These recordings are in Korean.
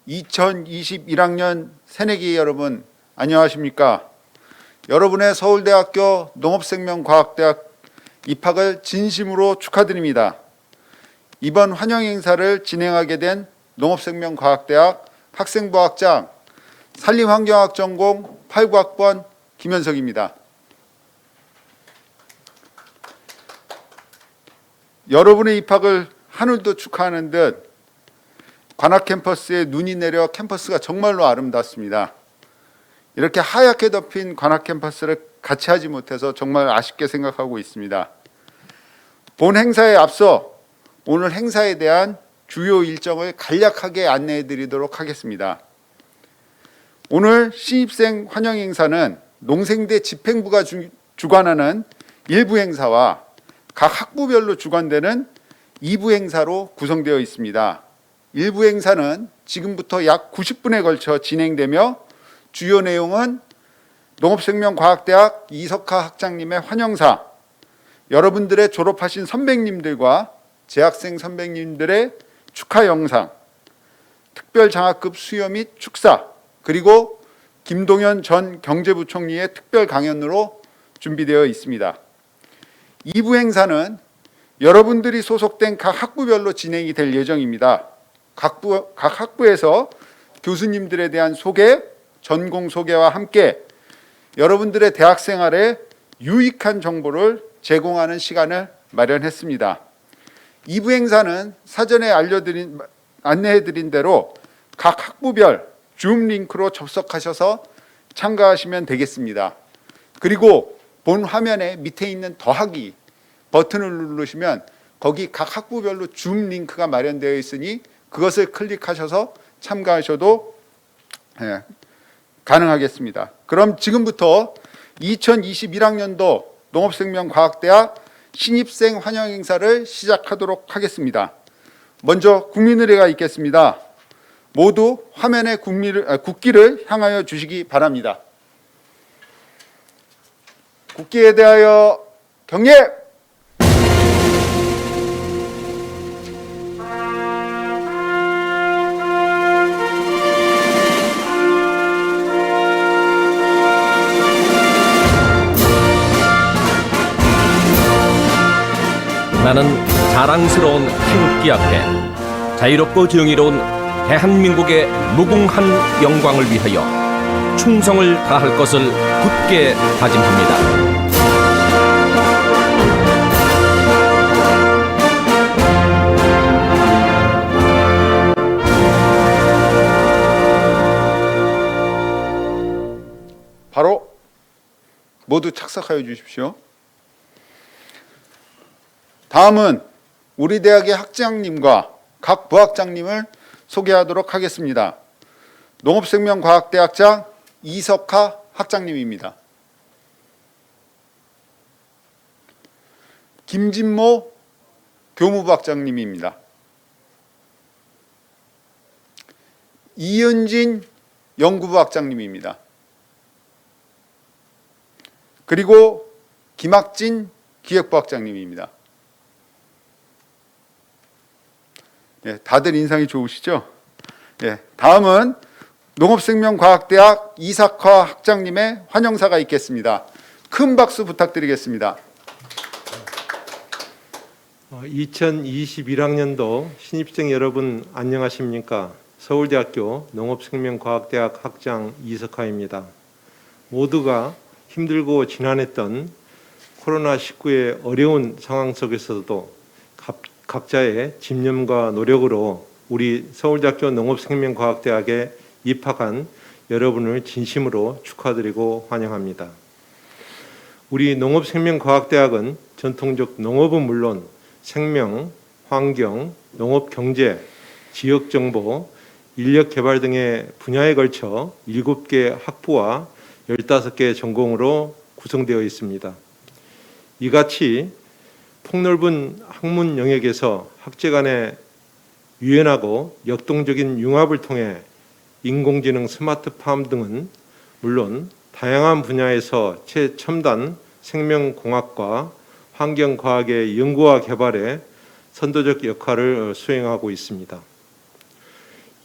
2021학년 새내기 여러분 안녕하십니까? 여러분의 서울대학교 농업생명과학대학 입학을 진심으로 축하드립니다. 이번 환영 행사를 진행하게 된 농업생명과학대학 학생부학장 산림환경학 전공 89학번 김현석입니다. 여러분의 입학을 하늘도 축하하는 듯 관악 캠퍼스에 눈이 내려 캠퍼스가 정말로 아름답습니다. 이렇게 하얗게 덮인 관악 캠퍼스를 같이 하지 못해서 정말 아쉽게 생각하고 있습니다. 본 행사에 앞서 오늘 행사에 대한 주요 일정을 간략하게 안내해 드리도록 하겠습니다. 오늘 신입생 환영 행사는 농생대 집행부가 주관하는 1부 행사와 각 학부별로 주관되는 2부 행사로 구성되어 있습니다. 1부 행사는 지금부터 약 90분에 걸쳐 진행되며 주요 내용은 농업생명과학대학 이석하 학장님의 환영사, 여러분들의 졸업하신 선배님들과 재학생 선배님들의 축하 영상, 특별장학금 수여 및 축사, 그리고 김동연 전 경제부총리의 특별 강연으로 준비되어 있습니다. 2부 행사는 여러분들이 소속된 각 학부별로 진행이 될 예정입니다. 각 학부에서 교수님들에 대한 소개, 전공 소개와 함께 여러분들의 대학 생활에 유익한 정보를 제공하는 시간을 마련했습니다. 2부 행사는 사전에 안내해드린 대로 각 학부별 줌 링크로 접속하셔서 참가하시면 되겠습니다. 그리고 본 화면에 밑에 있는 더하기 버튼을 누르시면 거기 각 학부별로 줌 링크가 마련되어 있으니 그것을 클릭하셔서 참가하셔도 가능하겠습니다. 그럼 지금부터 2021학년도 농업생명과학대학 신입생 환영 행사를 시작하도록 하겠습니다. 먼저 국민의례가 있겠습니다. 모두 화면에 국기를 향하여 주시기 바랍니다. 국기에 대하여 경례! 나는 자랑스러운 태극기 앞에 자유롭고 정의로운 대한민국의 무궁한 영광을 위하여 충성을 다할 것을 굳게 다짐합니다. 바로 모두 착석하여 주십시오. 다음은 우리 대학의 학장님과 각 부학장님을 소개하도록 하겠습니다. 농업생명과학대학장 이석하 학장님입니다. 김진모 교무부학장님입니다. 이은진 연구부학장님입니다. 그리고 김학진 기획부학장님입니다. 다들 인상이 좋으시죠? 다음은 농업생명과학대학 이석하 학장님의 환영사가 있겠습니다. 큰 박수 부탁드리겠습니다. 2021학년도 신입생 여러분 안녕하십니까? 서울대학교 농업생명과학대학 학장 이석하입니다. 모두가 힘들고 지난했던 코로나19의 어려운 상황 속에서도 각자의 집념과 노력으로 우리 서울대학교 농업생명과학대학에 입학한 여러분을 진심으로 축하드리고 환영합니다. 우리 농업생명과학대학은 전통적 농업은 물론 생명, 환경, 농업경제, 지역정보, 인력개발 등의 분야에 걸쳐 7개 학부와 15개 전공으로 구성되어 있습니다. 이같이 폭넓은 학문 영역에서 학제 간의 유연하고 역동적인 융합을 통해 인공지능, 스마트팜 등은 물론 다양한 분야에서 최첨단 생명공학과 환경과학의 연구와 개발에 선도적 역할을 수행하고 있습니다.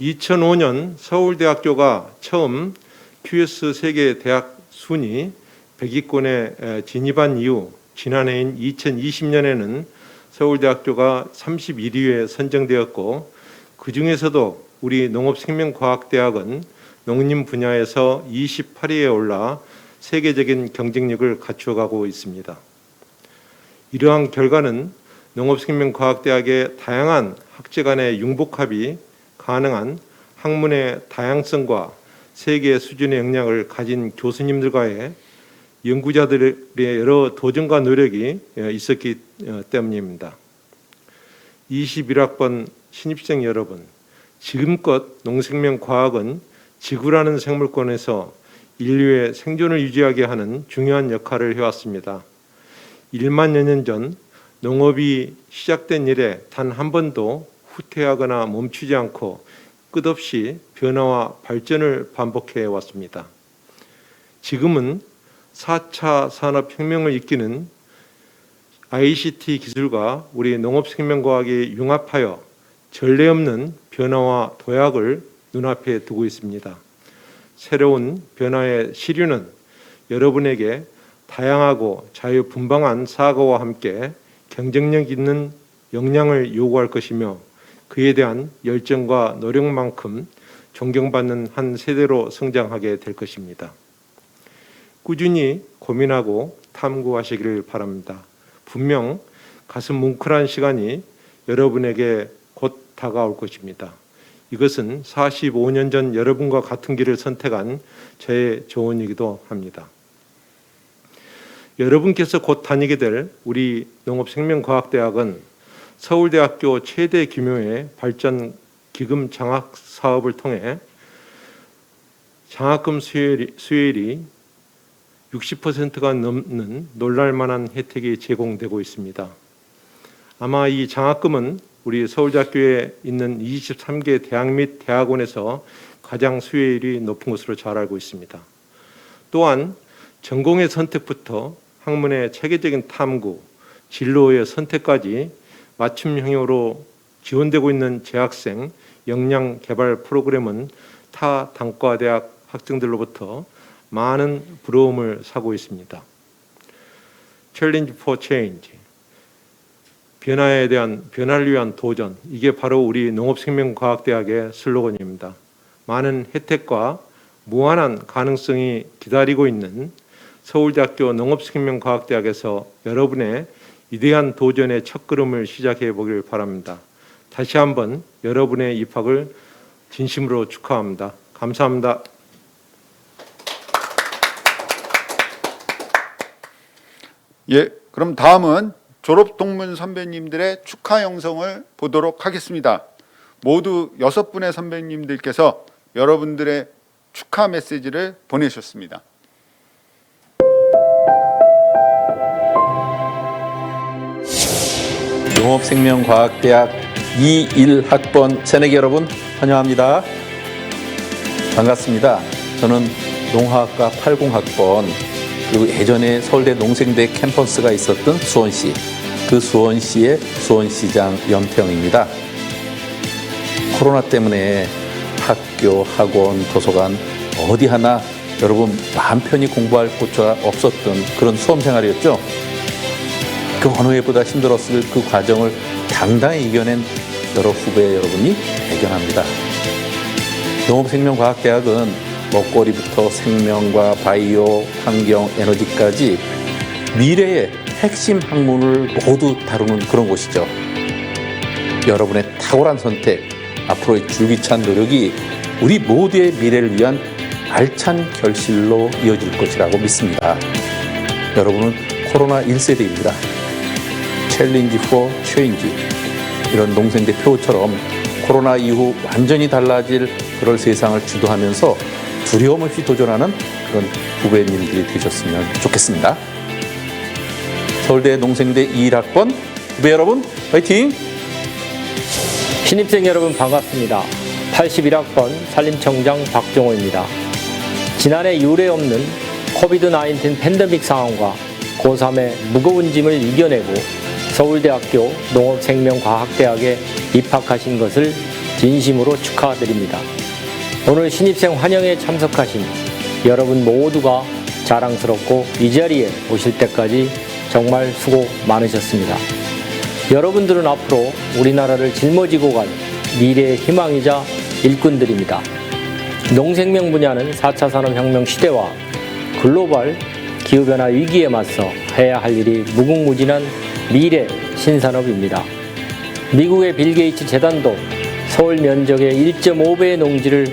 2005년 서울대학교가 처음 QS 세계 대학 순위 100위권에 진입한 이후 지난해인 2020년에는 서울대학교가 31위에 선정되었고, 그 중에서도 우리 농업생명과학대학은 농림 분야에서 28위에 올라 세계적인 경쟁력을 갖추어가고 있습니다. 이러한 결과는 농업생명과학대학의 다양한 학제 간의 융복합이 가능한 학문의 다양성과 세계 수준의 역량을 가진 교수님들과의 연구자들의 여러 도전과 노력이 있었기 때문입니다. 21학번 신입생 여러분, 지금껏 농생명과학은 지구라는 생물권에서 인류의 생존을 유지하게 하는 중요한 역할을 해왔습니다. 1만여 년 전 농업이 시작된 이래 단 한 번도 후퇴하거나 멈추지 않고 끝없이 변화와 발전을 반복해 왔습니다. 지금은 4차 산업혁명을 이끄는 ICT 기술과 우리 농업생명과학이 융합하여 전례 없는 변화와 도약을 눈앞에 두고 있습니다. 새로운 변화의 시류는 여러분에게 다양하고 자유분방한 사고와 함께 경쟁력 있는 역량을 요구할 것이며, 그에 대한 열정과 노력만큼 존경받는 한 세대로 성장하게 될 것입니다. 꾸준히 고민하고 탐구하시기를 바랍니다. 분명 가슴 뭉클한 시간이 여러분에게 곧 다가올 것입니다. 이것은 45년 전 여러분과 같은 길을 선택한 저의 조언이기도 합니다. 여러분께서 곧 다니게 될 우리 농업생명과학대학은 서울대학교 최대 규모의 발전 기금 장학 사업을 통해 장학금 수혜율이 60%가 넘는 놀랄만한 혜택이 제공되고 있습니다. 아마 이 장학금은 우리 서울대학교에 있는 23개 대학 및 대학원에서 가장 수혜율이 높은 것으로 잘 알고 있습니다. 또한 전공의 선택부터 학문의 체계적인 탐구, 진로의 선택까지 맞춤형으로 지원되고 있는 재학생 역량 개발 프로그램은 타 단과대학 학생들로부터 많은 부러움을 사고 있습니다. Challenge for Change, 변화를 위한 도전, 이게 바로 우리 농업생명과학대학의 슬로건입니다. 많은 혜택과 무한한 가능성이 기다리고 있는 서울대학교 농업생명과학대학에서 여러분의 위대한 도전의 첫걸음을 시작해 보길 바랍니다. 다시 한번 여러분의 입학을 진심으로 축하합니다. 감사합니다. 예, 그럼 다음은 졸업 동문 선배님들의 축하 영상을 보도록 하겠습니다. 모두 6분의 선배님들께서 여러분들의 축하 메시지를 보내셨습니다. 농업생명과학대학 21학번 새내기 여러분 환영합니다. 반갑습니다. 저는 농화학과 80학번, 그리고 예전에 서울대 농생대 캠퍼스가 있었던 수원시, 그 수원시의 수원시장 연평입니다. 코로나 때문에 학교, 학원, 도서관 어디 하나 여러분 마음 편히 공부할 곳이 없었던 그런 수험생활이었죠. 그 어느 해보다 힘들었을 그 과정을 당당히 이겨낸 여러 후배 여러분이 대견합니다. 농업생명과학대학은 먹거리부터 생명과 바이오, 환경, 에너지까지 미래의 핵심 학문을 모두 다루는 그런 곳이죠. 여러분의 탁월한 선택, 앞으로의 줄기찬 노력이 우리 모두의 미래를 위한 알찬 결실로 이어질 것이라고 믿습니다. 여러분은 코로나 1세대입니다. 챌린지 포 체인지, 이런 농생대 표처럼 코로나 이후 완전히 달라질 그럴 세상을 주도하면서 두려움 없이 도전하는 그런 후배님들이 되셨으면 좋겠습니다. 서울대 농생대 21학번 후배 여러분 화이팅! 신입생 여러분 반갑습니다. 81학번 산림청장 박종호입니다. 지난해 유례 없는 코비드-19 팬데믹 상황과 고3의 무거운 짐을 이겨내고 서울대학교 농업생명과학대학에 입학하신 것을 진심으로 축하드립니다. 오늘 신입생 환영에 참석하신 여러분 모두가 자랑스럽고 이 자리에 오실 때까지 정말 수고 많으셨습니다. 여러분들은 앞으로 우리나라를 짊어지고 갈 미래의 희망이자 일꾼들입니다. 농생명 분야는 4차 산업혁명 시대와 글로벌 기후변화 위기에 맞서 해야 할 일이 무궁무진한 미래 신산업입니다. 미국의 빌 게이츠 재단도 서울 면적의 1.5배의 농지를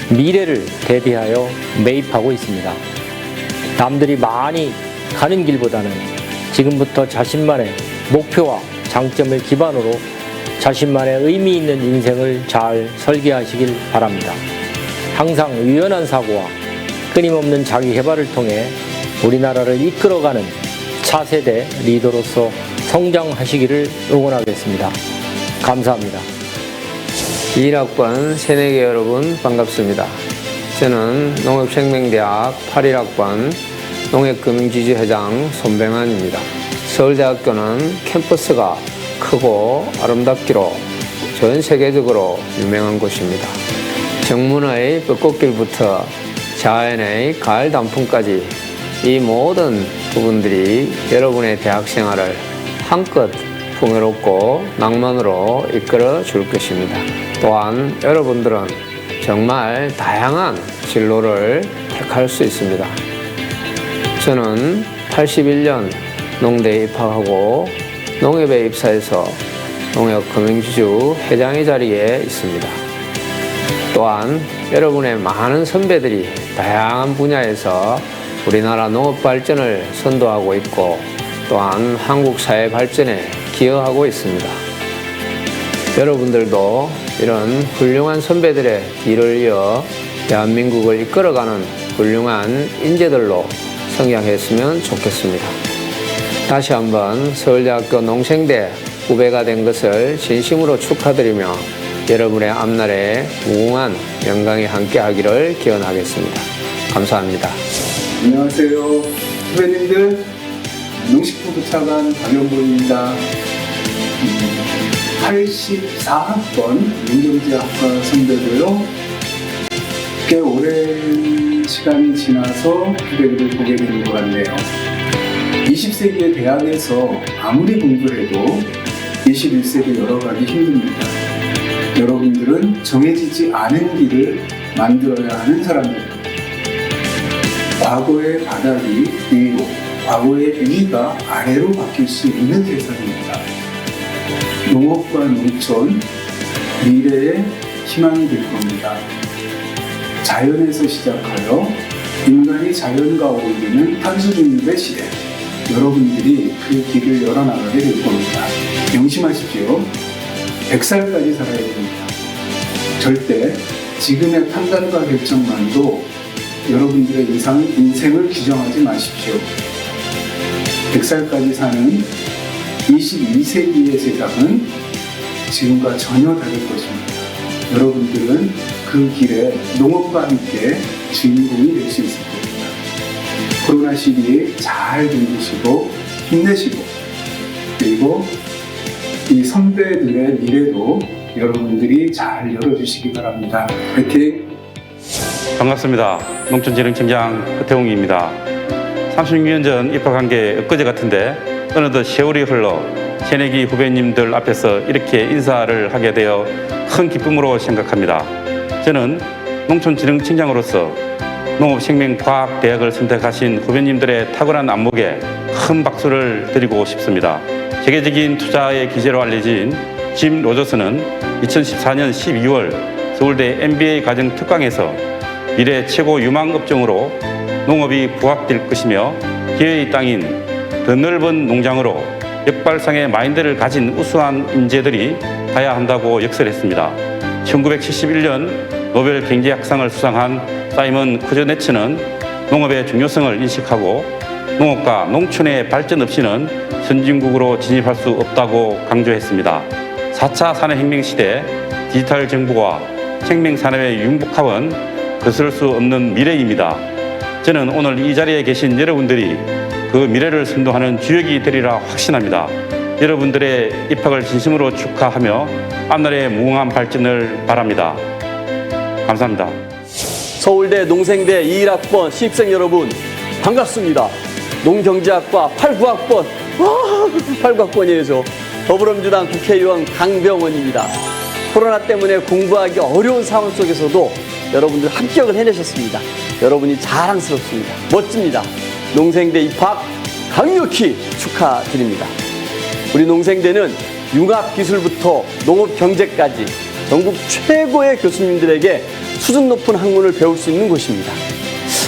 미래를 대비하여 매입하고 있습니다. 남들이 많이 가는 길보다는 지금부터 자신만의 목표와 장점을 기반으로 자신만의 의미 있는 인생을 잘 설계하시길 바랍니다. 항상 유연한 사고와 끊임없는 자기 개발을 통해 우리나라를 이끌어가는 차세대 리더로서 성장하시기를 응원하겠습니다. 감사합니다. 21학번 새내기 여러분 반갑습니다. 저는 농업생명대학 81학번 농협금융지주회장 손병환입니다. 서울대학교는 캠퍼스가 크고 아름답기로 전 세계적으로 유명한 곳입니다. 정문의 벚꽃길부터 자연의 가을 단풍까지 이 모든 부분들이 여러분의 대학 생활을 한껏 풍요롭고 낭만으로 이끌어 줄 것입니다. 또한 여러분들은 정말 다양한 진로를 택할 수 있습니다. 저는 81년 농대에 입학하고 농협에 입사해서 농협금융지주 회장의 자리에 있습니다. 또한 여러분의 많은 선배들이 다양한 분야에서 우리나라 농업 발전을 선도하고 있고 또한 한국 사회 발전에 기여하고 있습니다. 여러분들도 이런 훌륭한 선배들의 뒤를 이어 대한민국을 이끌어가는 훌륭한 인재들로 성장했으면 좋겠습니다. 다시 한번 서울대학교 농생대 후배가 된 것을 진심으로 축하드리며 여러분의 앞날에 무궁한 영광이 함께하기를 기원하겠습니다. 감사합니다. 안녕하세요. 후배님들, 농식품 차관 박영보입니다. 84학번 농경제학과 선배고요. 꽤 오랜 시간이 지나서 후배들을 보게 되는 것 같네요. 20세기의 대학에서 아무리 공부를 해도 21세기 열어가기 힘듭니다. 여러분들은 정해지지 않은 길을 만들어야 하는 사람들입니다. 과거의 바닥이 위로, 과거의 위가 아래로 바뀔 수 있는 세상입니다. 농업과 농촌, 미래의 희망이 될 겁니다. 자연에서 시작하여 인간이 자연과 어울리는 탄수중립의 시대, 여러분들이 그 길을 열어나가게 될 겁니다. 명심하십시오. 100살까지 살아야 됩니다. 절대 지금의 판단과 결정만도 여러분들의 인생을 규정하지 마십시오. 100살까지 사는 22세기의 세상은 지금과 전혀 다를 것입니다. 여러분들은 그 길에 농업과 함께 주인공이 될 수 있을 겁니다. 코로나 시기에 잘 견디시고 힘내시고, 그리고 이 선배들의 미래도 여러분들이 잘 열어주시기 바랍니다. 화이팅! 반갑습니다. 농촌진흥청장 허태웅입니다. 36년 전 입학한 게 엊그제 같은데 어느덧 세월이 흘러 새내기 후배님들 앞에서 이렇게 인사를 하게 되어 큰 기쁨으로 생각합니다. 저는 농촌진흥청장으로서 농업생명과학대학을 선택하신 후배님들의 탁월한 안목에 큰 박수를 드리고 싶습니다. 세계적인 투자의 기재로 알려진 짐 로저스는 2014년 12월 서울대 MBA 과정 특강에서 미래 최고 유망 업종으로 농업이 부각될 것이며 기회의 땅인 더 넓은 농장으로 역발상의 마인드를 가진 우수한 인재들이 가야 한다고 역설했습니다. 1971년 노벨 경제학상을 수상한 사이먼 쿠저네츠는 농업의 중요성을 인식하고 농업과 농촌의 발전 없이는 선진국으로 진입할 수 없다고 강조했습니다. 4차 산업혁명 시대 디지털 정보와 생명산업의 융복합은 거스를 수 없는 미래입니다. 저는 오늘 이 자리에 계신 여러분들이 그 미래를 선도하는 주역이 되리라 확신합니다. 여러분들의 입학을 진심으로 축하하며 앞날의 무궁한 발전을 바랍니다. 감사합니다. 서울대 농생대 21학번 신입생 여러분 반갑습니다. 농경제학과 89학번 89학번이에요. 저 더불어민주당 국회의원 강병원입니다. 코로나 때문에 공부하기 어려운 상황 속에서도 여러분들 합격을 해내셨습니다. 여러분이 자랑스럽습니다. 멋집니다. 농생대 입학 강력히 축하드립니다. 우리 농생대는 융합기술부터 농업경제까지 전국 최고의 교수님들에게 수준 높은 학문을 배울 수 있는 곳입니다.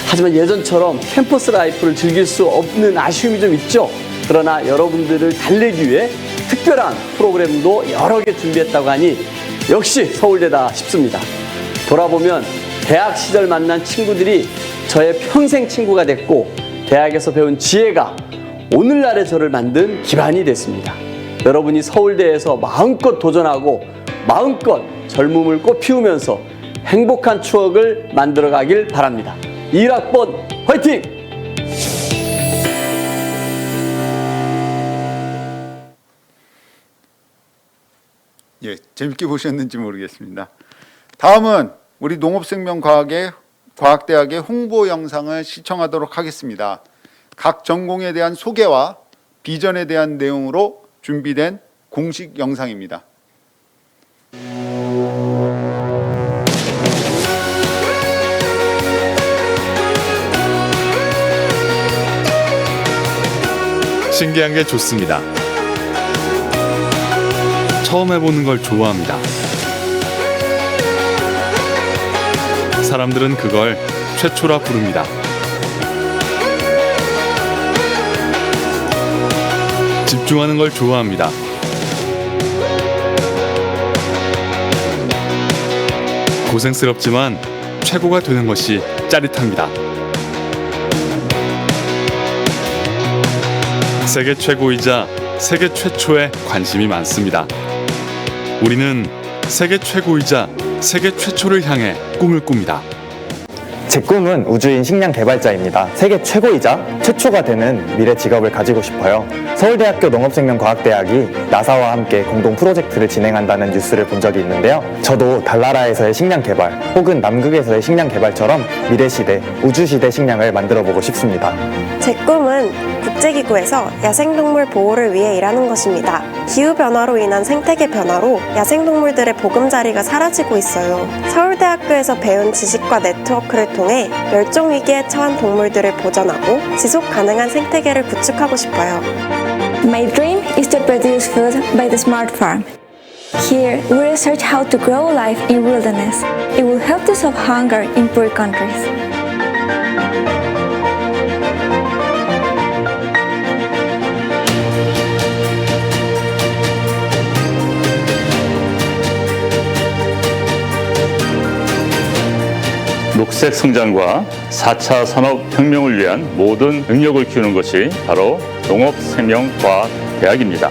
하지만 예전처럼 캠퍼스 라이프를 즐길 수 없는 아쉬움이 좀 있죠. 그러나 여러분들을 달래기 위해 특별한 프로그램도 여러 개 준비했다고 하니 역시 서울대다 싶습니다. 돌아보면 대학 시절 만난 친구들이 저의 평생 친구가 됐고 대학에서 배운 지혜가 오늘날의 저를 만든 기반이 됐습니다. 여러분이 서울대에서 마음껏 도전하고 마음껏 젊음을 꽃피우면서 행복한 추억을 만들어 가길 바랍니다. 21학번 화이팅! 예, 재밌게 보셨는지 모르겠습니다. 다음은 우리 농업생명과학대학의 홍보 영상을 시청하도록 하겠습니다. 각 전공에 대한 소개와 비전에 대한 내용으로 준비된 공식 영상입니다. 신기한 게 좋습니다. 처음 해보는 걸 좋아합니다. 사람들은 그걸 최초라 부릅니다. 집중하는 걸 좋아합니다. 고생스럽지만 최고가 되는 것이 짜릿합니다. 세계 최고이자 세계 최초에 관심이 많습니다. 우리는 세계 최고이자 세계 최초를 향해 꿈을 꿉니다. 제 꿈은 우주인 식량 개발자입니다. 세계 최고이자 최초가 되는 미래 직업을 가지고 싶어요. 서울대학교 농업생명과학대학이 나사와 함께 공동 프로젝트를 진행한다는 뉴스를 본 적이 있는데요. 저도 달나라에서의 식량 개발 혹은 남극에서의 식량 개발처럼 미래시대, 우주시대 식량을 만들어보고 싶습니다. 제 꿈은 국제기구에서 야생동물 보호를 위해 일하는 것입니다. 기후변화로 인한 생태계 변화로 야생동물들의 보금자리가 사라지고 있어요. 서울대학교에서 배운 지식과 네트워크를 통해 멸종위기에 처한 동물들을 보전하고 지속 가능한 생태계를 구축하고 싶어요. My dream is to produce food by the smart farm. Here, we research how to grow life in wilderness. It will help to solve hunger in poor countries. 녹색 성장과 4차 산업혁명을 위한 모든 능력을 키우는 것이 바로 농업생명과학대학입니다.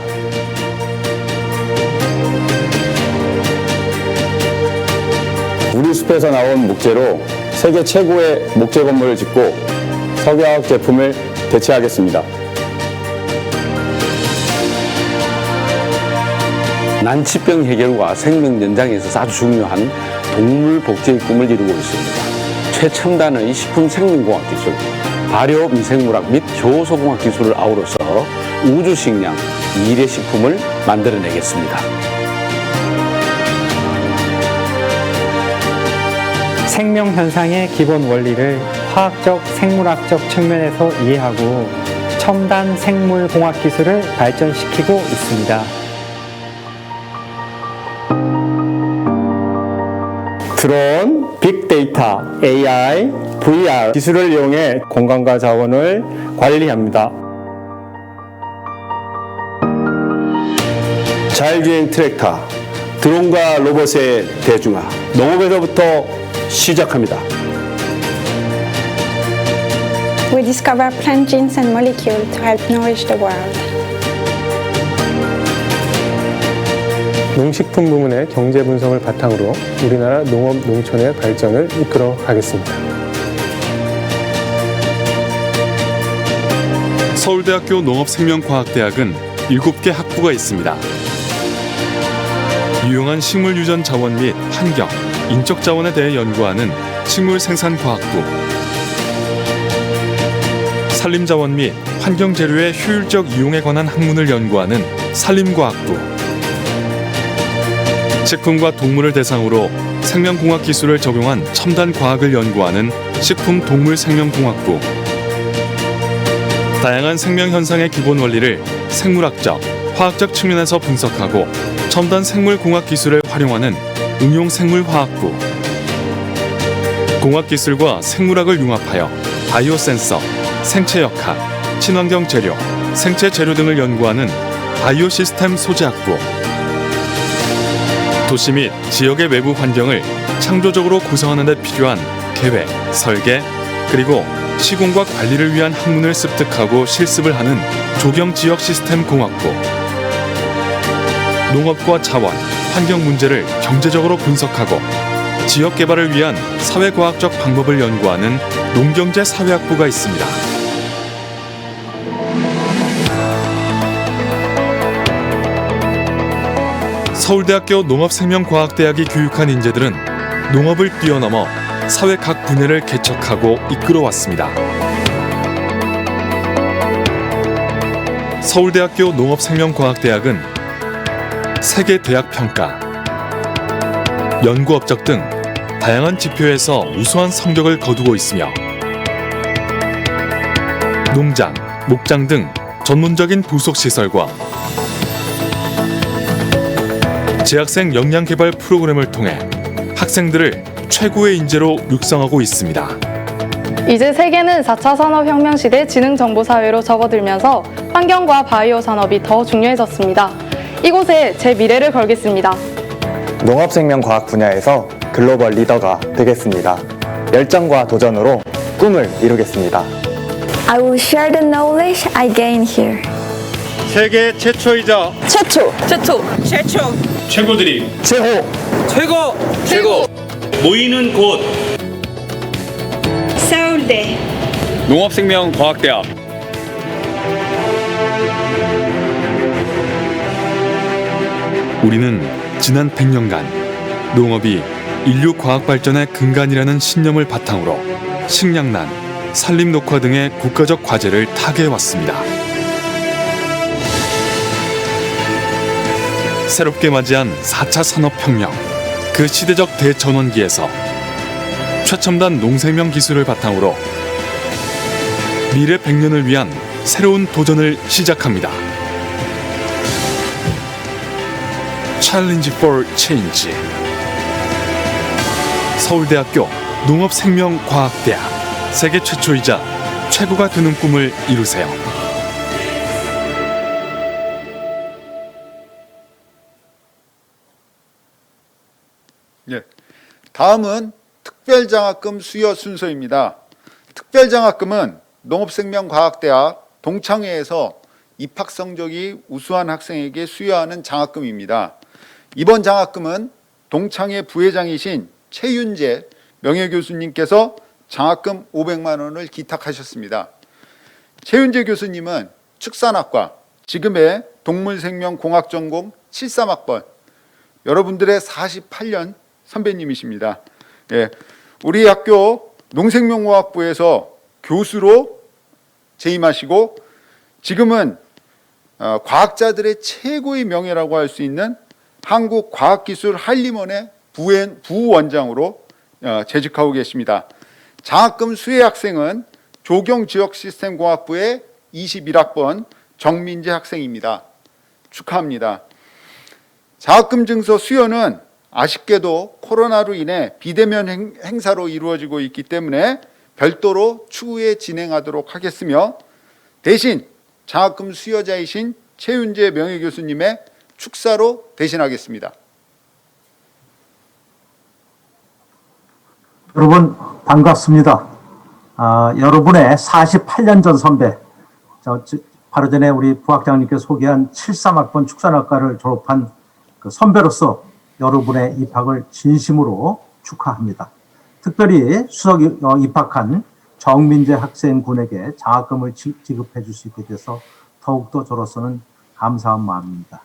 우리 숲에서 나온 목재로 세계 최고의 목재 건물을 짓고 석유화학 제품을 대체하겠습니다. 난치병 해결과 생명 연장에 있어서 아주 중요한 동물 복제의 꿈을 이루고 있습니다. 최첨단의 식품 생명공학 기술, 발효 미생물학 및 효소공학 기술을 아우러서 우주식량, 미래식품을 만들어내겠습니다. 생명 현상의 기본 원리를 화학적, 생물학적 측면에서 이해하고 첨단 생물 공학 기술을 발전시키고 있습니다. 드론, 빅데이터, AI, VR 기술을 이용해 공간과 자원을 관리합니다. 자율주행 트랙터, 드론과 로봇의 대중화, 농업에서부터 시작합니다. We discover plant genes and molecules to help nourish the world. 농식품 부문의 경제 분석을 바탕으로 우리나라 농업 농촌의 발전을 이끌어 가겠습니다. 서울대학교 농업생명과학대학은 7개 학부가 있습니다. 유용한 식물 유전 자원 및 환경, 인적 자원에 대해 연구하는 식물생산과학부, 산림자원 및 환경재료의 효율적 이용에 관한 학문을 연구하는 산림과학부, 식품과 동물을 대상으로 생명공학 기술을 적용한 첨단 과학을 연구하는 식품동물생명공학부, 다양한 생명 현상의 기본 원리를 생물학적, 화학적 측면에서 분석하고 첨단 생물공학 기술을 활용하는 응용생물화학부, 공학기술과 생물학을 융합하여 바이오 센서, 생체 역학, 친환경 재료, 생체 재료 등을 연구하는 바이오 시스템 소재학부, 도시 및 지역의 외부 환경을 창조적으로 구성하는 데 필요한 계획, 설계, 그리고 시공과 관리를 위한 학문을 습득하고 실습을 하는 조경 지역 시스템 공학부, 농업과 자원, 환경 문제를 경제적으로 분석하고 지역 개발을 위한 사회과학적 방법을 연구하는 농경제 사회학부가 있습니다. 서울대학교 농업생명과학대학이 교육한 인재들은 농업을 뛰어넘어 사회 각 분야를 개척하고 이끌어왔습니다. 서울대학교 농업생명과학대학은 세계 대학 평가, 연구 업적 등 다양한 지표에서 우수한 성적을 거두고 있으며 농장, 목장 등 전문적인 부속 시설과 재학생 역량 개발 프로그램을 통해 학생들을 최고의 인재로 육성하고 있습니다. 이제 세계는 4차 산업혁명 시대 지능정보사회로 접어들면서 환경과 바이오 산업이 더 중요해졌습니다. 이곳에 제 미래를 걸겠습니다. 농업생명과학 분야에서 글로벌 리더가 되겠습니다. 열정과 도전으로 꿈을 이루겠습니다. I will share the knowledge I gain here. 세계 최초이자 최초 최고들이 최고 모이는 곳 서울대 농업생명과학대학. 우리는 지난 100년간 농업이 인류 과학 발전의 근간이라는 신념을 바탕으로 식량난, 산림 녹화 등의 국가적 과제를 타개해왔습니다. 새롭게 맞이한 4차 산업혁명, 그 시대적 대전환기에서 최첨단 농생명 기술을 바탕으로 미래 100년을 위한 새로운 도전을 시작합니다. Challenge for Change. 서울대학교 농업생명과학대학, 세계 최초이자 최고가 되는 꿈을 이루세요. 예. 다음은 특별장학금 수여 순서입니다. 특별장학금은 농업생명과학대학 동창회에서 입학 성적이 우수한 학생에게 수여하는 장학금입니다. 이번 장학금은 동창회 부회장이신 최윤재 명예교수님께서 장학금 500만 원을 기탁하셨습니다. 최윤재 교수님은 축산학과, 지금의 동물생명공학 전공 73학번, 여러분들의 48년 선배님이십니다. 예, 우리 학교 농생명공학부에서 교수로 재임하시고 지금은 과학자들의 최고의 명예라고 할 수 있는 한국과학기술 한림원의 부원장으로 재직하고 계십니다. 장학금 수혜 학생은 조경지역시스템공학부의 21학번 정민재 학생입니다. 축하합니다. 장학금 증서 수여는 아쉽게도 코로나로 인해 비대면 행사로 이루어지고 있기 때문에 별도로 추후에 진행하도록 하겠으며 대신 장학금 수여자이신 최윤재 명예교수님의 축사로 대신하겠습니다. 여러분 반갑습니다. 여러분의 48년 전 선배, 바로 전에 우리 부학장님께서 소개한 73학번 축산학과를 졸업한 그 선배로서 여러분의 입학을 진심으로 축하합니다. 특별히 수석 입학한 정민재 학생 군에게 장학금을 지급해 줄 수 있게 돼서 더욱더 저로서는 감사한 마음입니다.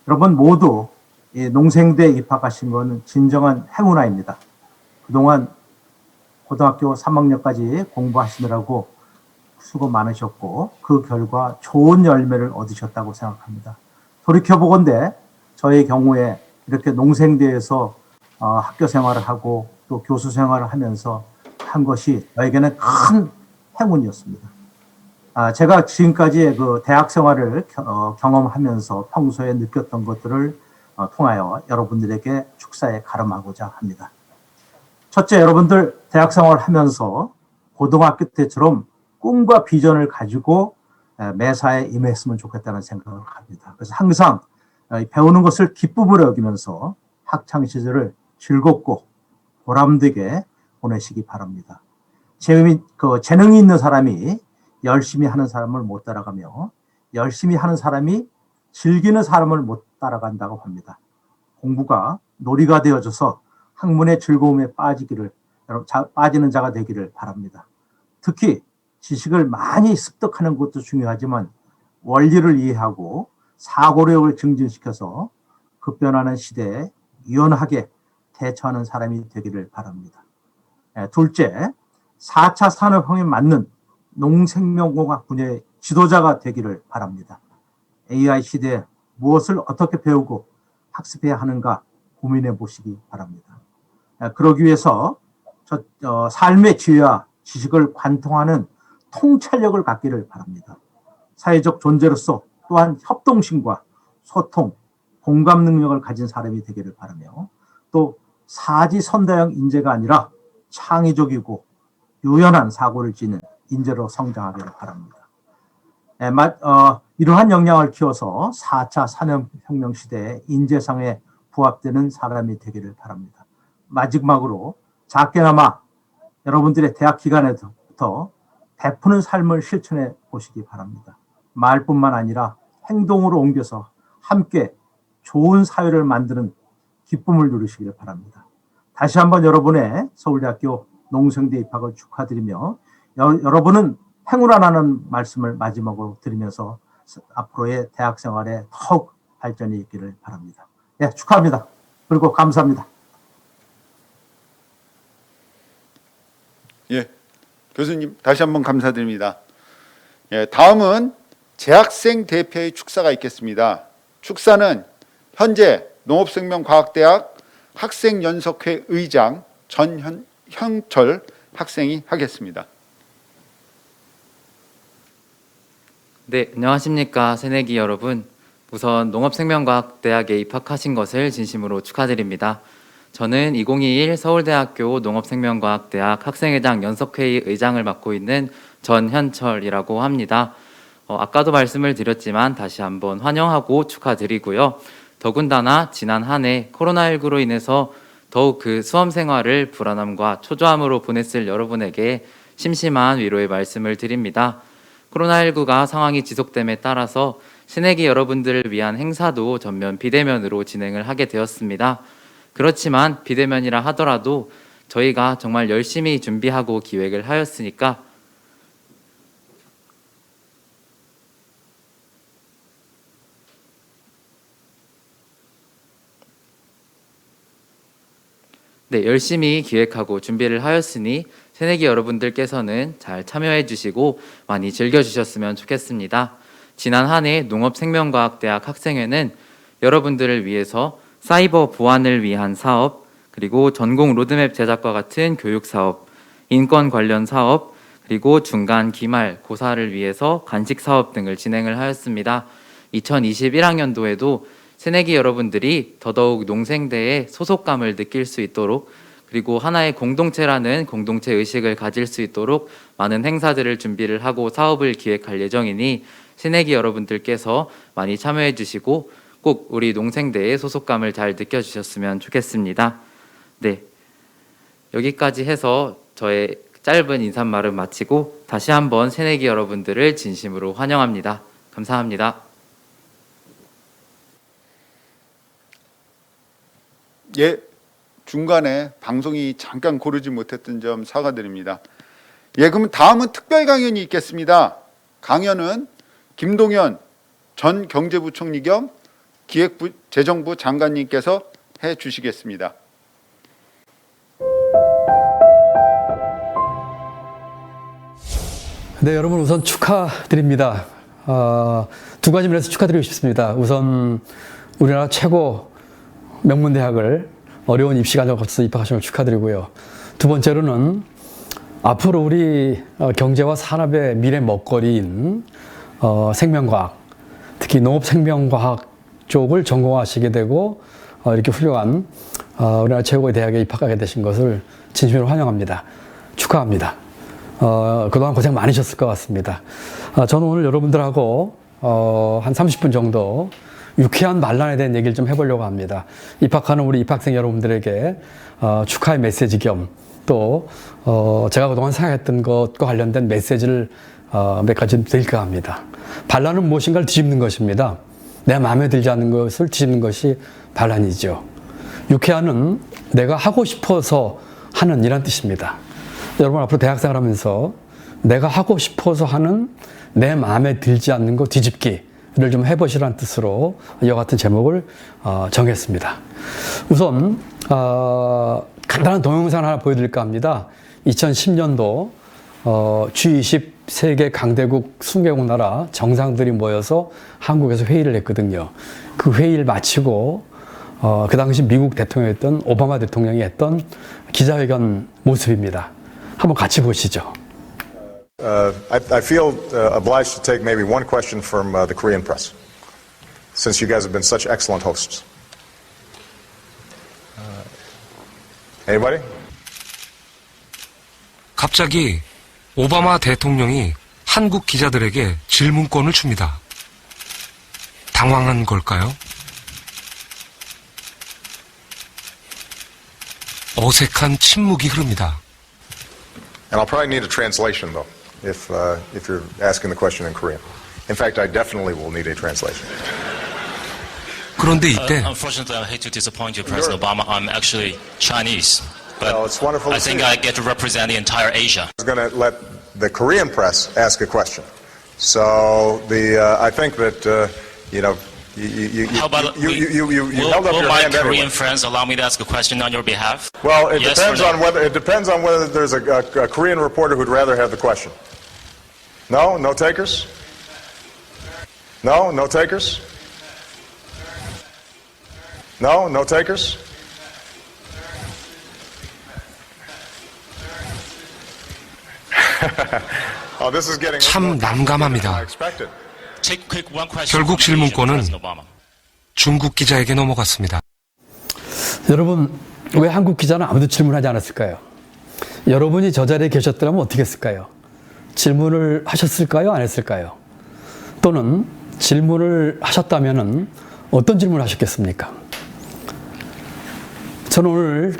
여러분 모두 이 농생대에 입학하신 것은 진정한 행운아입니다. 그동안 고등학교 3학년까지 공부하시느라고 수고 많으셨고 그 결과 좋은 열매를 얻으셨다고 생각합니다. 돌이켜보건대 저의 경우에 이렇게 농생대에서 학교 생활을 하고 또 교수 생활을 하면서 한 것이 저에게는 큰 행운이었습니다. 제가 지금까지 그 대학 생활을 경험하면서 평소에 느꼈던 것들을 통하여 여러분들에게 축사에 가름하고자 합니다. 첫째, 여러분들 대학 생활을 하면서 고등학교 때처럼 꿈과 비전을 가지고 매사에 임했으면 좋겠다는 생각을 합니다. 그래서 항상 배우는 것을 기쁨으로 여기면서 학창 시절을 즐겁고 보람되게 보내시기 바랍니다. 재능이 있는 사람이 열심히 하는 사람을 못 따라가며 열심히 하는 사람이 즐기는 사람을 못 따라간다고 합니다. 공부가 놀이가 되어져서 학문의 즐거움에 빠지는 자가 되기를 바랍니다. 특히 지식을 많이 습득하는 것도 중요하지만 원리를 이해하고 사고력을 증진시켜서 급변하는 시대에 유연하게 대처하는 사람이 되기를 바랍니다. 둘째, 4차 산업혁명에 맞는 농생명공학 분야의 지도자가 되기를 바랍니다. AI 시대에 무엇을 어떻게 배우고 학습해야 하는가 고민해 보시기 바랍니다. 그러기 위해서 삶의 지혜와 지식을 관통하는 통찰력을 갖기를 바랍니다. 사회적 존재로서 또한 협동심과 소통, 공감 능력을 가진 사람이 되기를 바라며 또 사지선다형 인재가 아니라 창의적이고 유연한 사고를 지닌 인재로 성장하기를 바랍니다. 이러한 역량을 키워서 4차 산업혁명 시대의 인재상에 부합되는 사람이 되기를 바랍니다. 마지막으로 작게나마 여러분들의 대학 기간에부터 베푸는 삶을 실천해 보시기 바랍니다. 말뿐만 아니라 행동으로 옮겨서 함께 좋은 사회를 만드는 기쁨을 누리시길 바랍니다. 다시 한번 여러분의 서울대학교 농생대 입학을 축하드리며 여러분은 행운하라는 말씀을 마지막으로 드리면서 앞으로의 대학 생활에 더욱 발전이 있기를 바랍니다. 예, 축하합니다. 그리고 감사합니다. 예, 교수님 다시 한번 감사드립니다. 예, 다음은 재학생 대표의 축사가 있겠습니다. 축사는 현재 농업생명과학대학 학생연석회 의장 전형철 학생이 하겠습니다. 네, 안녕하십니까 새내기 여러분. 우선 농업생명과학대학에 입학하신 것을 진심으로 축하드립니다. 저는 2021 서울대학교 농업생명과학대학 학생회장 연석회의 의장을 맡고 있는 전현철이라고 합니다. 아까도 말씀을 드렸지만 다시 한번 환영하고 축하드리고요. 더군다나 지난 한 해 코로나19로 인해서 더욱 그 수험 생활을 불안함과 초조함으로 보냈을 여러분에게 심심한 위로의 말씀을 드립니다. 코로나19가 상황이 지속됨에 따라서 새내기 여러분들을 위한 행사도 전면 비대면으로 진행을 하게 되었습니다. 그렇지만 비대면이라 하더라도 저희가 정말 열심히 준비하고 기획을 하였으니까 열심히 기획하고 준비를 하였으니 새내기 여러분들께서는 잘 참여해 주시고 많이 즐겨주셨으면 좋겠습니다. 지난 한 해 농업생명과학대학 학생회는 여러분들을 위해서 사이버 보안을 위한 사업, 그리고 전공 로드맵 제작과 같은 교육 사업, 인권 관련 사업, 그리고 중간, 기말, 고사를 위해서 간식 사업 등을 진행을 하였습니다. 2021학년도에도 새내기 여러분들이 더더욱 농생대에 소속감을 느낄 수 있도록 그리고 하나의 공동체라는 공동체 의식을 가질 수 있도록 많은 행사들을 준비를 하고 사업을 기획할 예정이니 새내기 여러분들께서 많이 참여해 주시고 꼭 우리 농생대의 소속감을 잘 느껴주셨으면 좋겠습니다. 네, 여기까지 해서 저의 짧은 인사말은 마치고 다시 한번 새내기 여러분들을 진심으로 환영합니다. 감사합니다. 예, 중간에 방송이 잠깐 고르지 못했던 점 사과드립니다. 예, 그럼 다음은 특별 강연이 있겠습니다. 강연은 김동현 전 경제부총리 겸 기획부 재정부 장관님께서 해 주시겠습니다. 네, 여러분 우선 축하드립니다. 두 가지 면에서 축하드리고 싶습니다. 우선 우리나라 최고 명문대학을 어려운 입시 과정 거쳐서 입학하신 걸 축하드리고요. 두 번째로는 앞으로 우리 경제와 산업의 미래 먹거리인 생명과학, 특히 농업생명과학 쪽을 전공하시게 되고 이렇게 훌륭한 우리나라 최고의 대학에 입학하게 되신 것을 진심으로 환영합니다. 축하합니다. 그동안 고생 많으셨을 것 같습니다. 저는 오늘 여러분들하고 한 30분 정도 유쾌한 반란에 대한 얘기를 좀 해보려고 합니다. 입학하는 우리 입학생 여러분들에게 축하의 메시지 겸 또 제가 그동안 생각했던 것과 관련된 메시지를 몇 가지 드릴까 합니다. 반란은 무엇인가를 뒤집는 것입니다. 내 마음에 들지 않는 것을 뒤집는 것이 반란이죠. 유쾌한은 내가 하고 싶어서 하는 이란 뜻입니다. 여러분 앞으로 대학생활 하면서 내가 하고 싶어서 하는 내 마음에 들지 않는 거 뒤집기를 좀 해보시라는 뜻으로 이와 같은 제목을 정했습니다. 우선 간단한 동영상 하나 보여드릴까 합니다. 2010년도 G20 세계 강대국 20개국 나라 정상들이 모여서 한국에서 회의를 했거든요. 그 회의를 마치고 그 당시 미국 대통령이었던 오바마 대통령이 했던 기자회견 모습입니다. 한번 같이 보시죠. I feel obliged to take maybe one question from the Korean press, since you guys have been such excellent hosts. Anybody? 갑자기 오바마 대통령이 한국 기자들에게 질문권을 줍니다. 당황한 걸까요? 어색한 침묵이 흐릅니다. And I'll probably need a translation, though, if you're asking the question in Korean. In fact, I definitely will need a translation. 그런데 이때 Unfortunately, I hate to disappoint you, President Obama. I'm actually Chinese, but well, it's wonderful I think I get to represent the entire Asia. I was going to let the Korean press ask a question. So I think that How about you held up will your my hand Korean anyway. friends allow me to ask a question on your behalf? Well, it Yes depends or no? on whether there's a Korean reporter who'd rather have the question. No, no takers. No, no takers. No, no takers. Oh, this is getting 참 난감합니다. Take quick one question 결국 from Malaysia, 질문권은 President Obama. 중국 기자에게 넘어갔습니다. 여러분 왜 한국 기자는 아무도 질문하지 않았을까요? 여러분이 저 자리에 계셨더라면 어떻게 했을까요? 질문을 하셨을까요? 안 했을까요? 또는 질문을 하셨다면 어떤 질문을 하셨겠습니까? 저는 오늘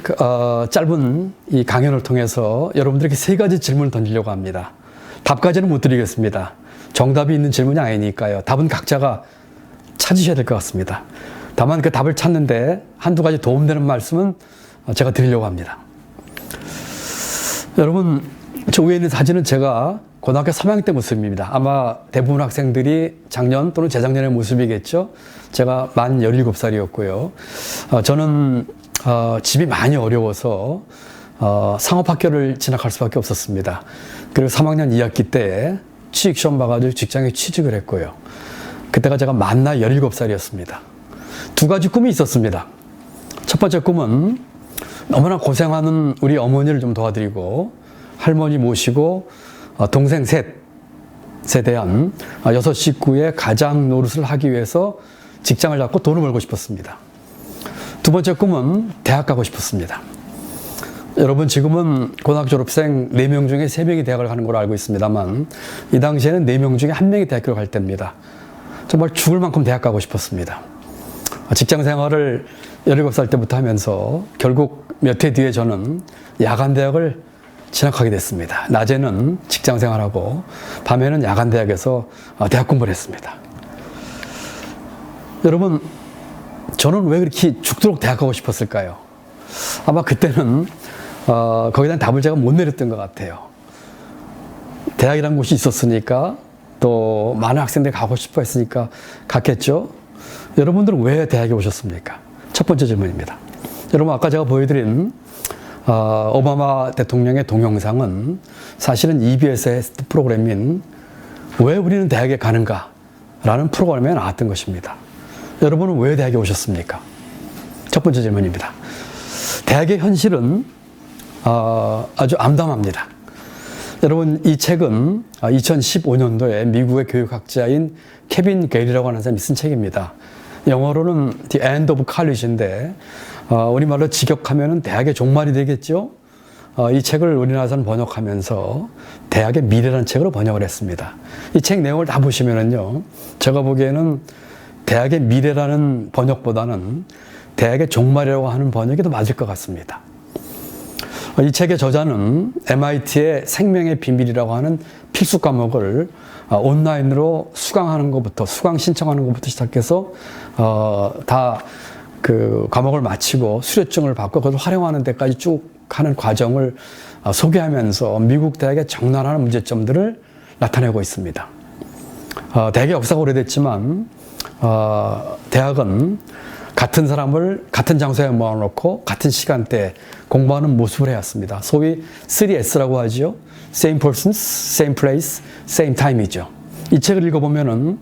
짧은 이 강연을 통해서 여러분들에게 세 가지 질문을 던지려고 합니다. 답까지는 못 드리겠습니다. 정답이 있는 질문이 아니니까요. 답은 각자가 찾으셔야 될 것 같습니다. 다만 그 답을 찾는데 한두 가지 도움되는 말씀은 제가 드리려고 합니다. 여러분, 저 위에 있는 사진은 제가 고등학교 3학년 때 모습입니다. 아마 대부분 학생들이 작년 또는 재작년의 모습이겠죠. 제가 만 17살이었고요. 저는 집이 많이 어려워서 상업학교를 진학할 수밖에 없었습니다. 그리고 3학년 2학기 때 취직시험 봐가지고 직장에 취직을 했고요. 그때가 제가 만 나이 17살이었습니다. 두 가지 꿈이 있었습니다. 첫 번째 꿈은 너무나 고생하는 우리 어머니를 좀 도와드리고 할머니 모시고 동생 셋에 대한 6 식구의 가장 노릇을 하기 위해서 직장을 잡고 돈을 벌고 싶었습니다. 두 번째 꿈은 대학 가고 싶었습니다. 여러분 지금은 고등학교 졸업생 4명 중에 3명이 대학을 가는 걸로 알고 있습니다만 이 당시에는 4명 중에 1명이 대학교를 갈 때입니다. 정말 죽을 만큼 대학 가고 싶었습니다. 직장 생활을 17살 때부터 하면서 결국 몇 해 뒤에 저는 야간 대학을 진학하게 됐습니다. 낮에는 직장 생활하고 밤에는 야간 대학에서 대학 공부를 했습니다. 여러분 저는 왜 그렇게 죽도록 대학 가고 싶었을까요? 아마 그때는 거기에 대한 답을 제가 못 내렸던 것 같아요. 대학이라는 곳이 있었으니까 또 많은 학생들이 가고 싶어 했으니까 갔겠죠. 여러분들은 왜 대학에 오셨습니까? 첫 번째 질문입니다. 여러분 아까 제가 보여드린 오바마 대통령의 동영상은 사실은 EBS의 프로그램인 왜 우리는 대학에 가는가 라는 프로그램에 나왔던 것입니다. 여러분은 왜 대학에 오셨습니까? 첫 번째 질문입니다. 대학의 현실은 아주 암담합니다. 여러분 이 책은 2015년도에 미국의 교육학자인 케빈 게일이라고 하는 사람이 쓴 책입니다. 영어로는 The End of College인데 우리말로 직역하면 대학의 종말이 되겠죠. 이 책을 우리나라에서는 번역하면서 대학의 미래라는 책으로 번역을 했습니다. 이 책 내용을 다 보시면은요, 제가 보기에는 대학의 미래라는 번역보다는 대학의 종말이라고 하는 번역이 더 맞을 것 같습니다. 이 책의 저자는 MIT의 생명의 비밀이라고 하는 필수 과목을 온라인으로 수강하는 것부터, 수강 신청하는 것부터 시작해서 다 그 과목을 마치고 수료증을 받고 그걸 활용하는 데까지 쭉 하는 과정을 소개하면서 미국 대학의 적나라한 문제점들을 나타내고 있습니다. 대학의 역사가 오래됐지만 대학은 같은 사람을 같은 장소에 모아놓고 같은 시간대에 공부하는 모습을 해왔습니다. 소위 3S라고 하죠. Same persons, same place, same time이죠. 이 책을 읽어보면은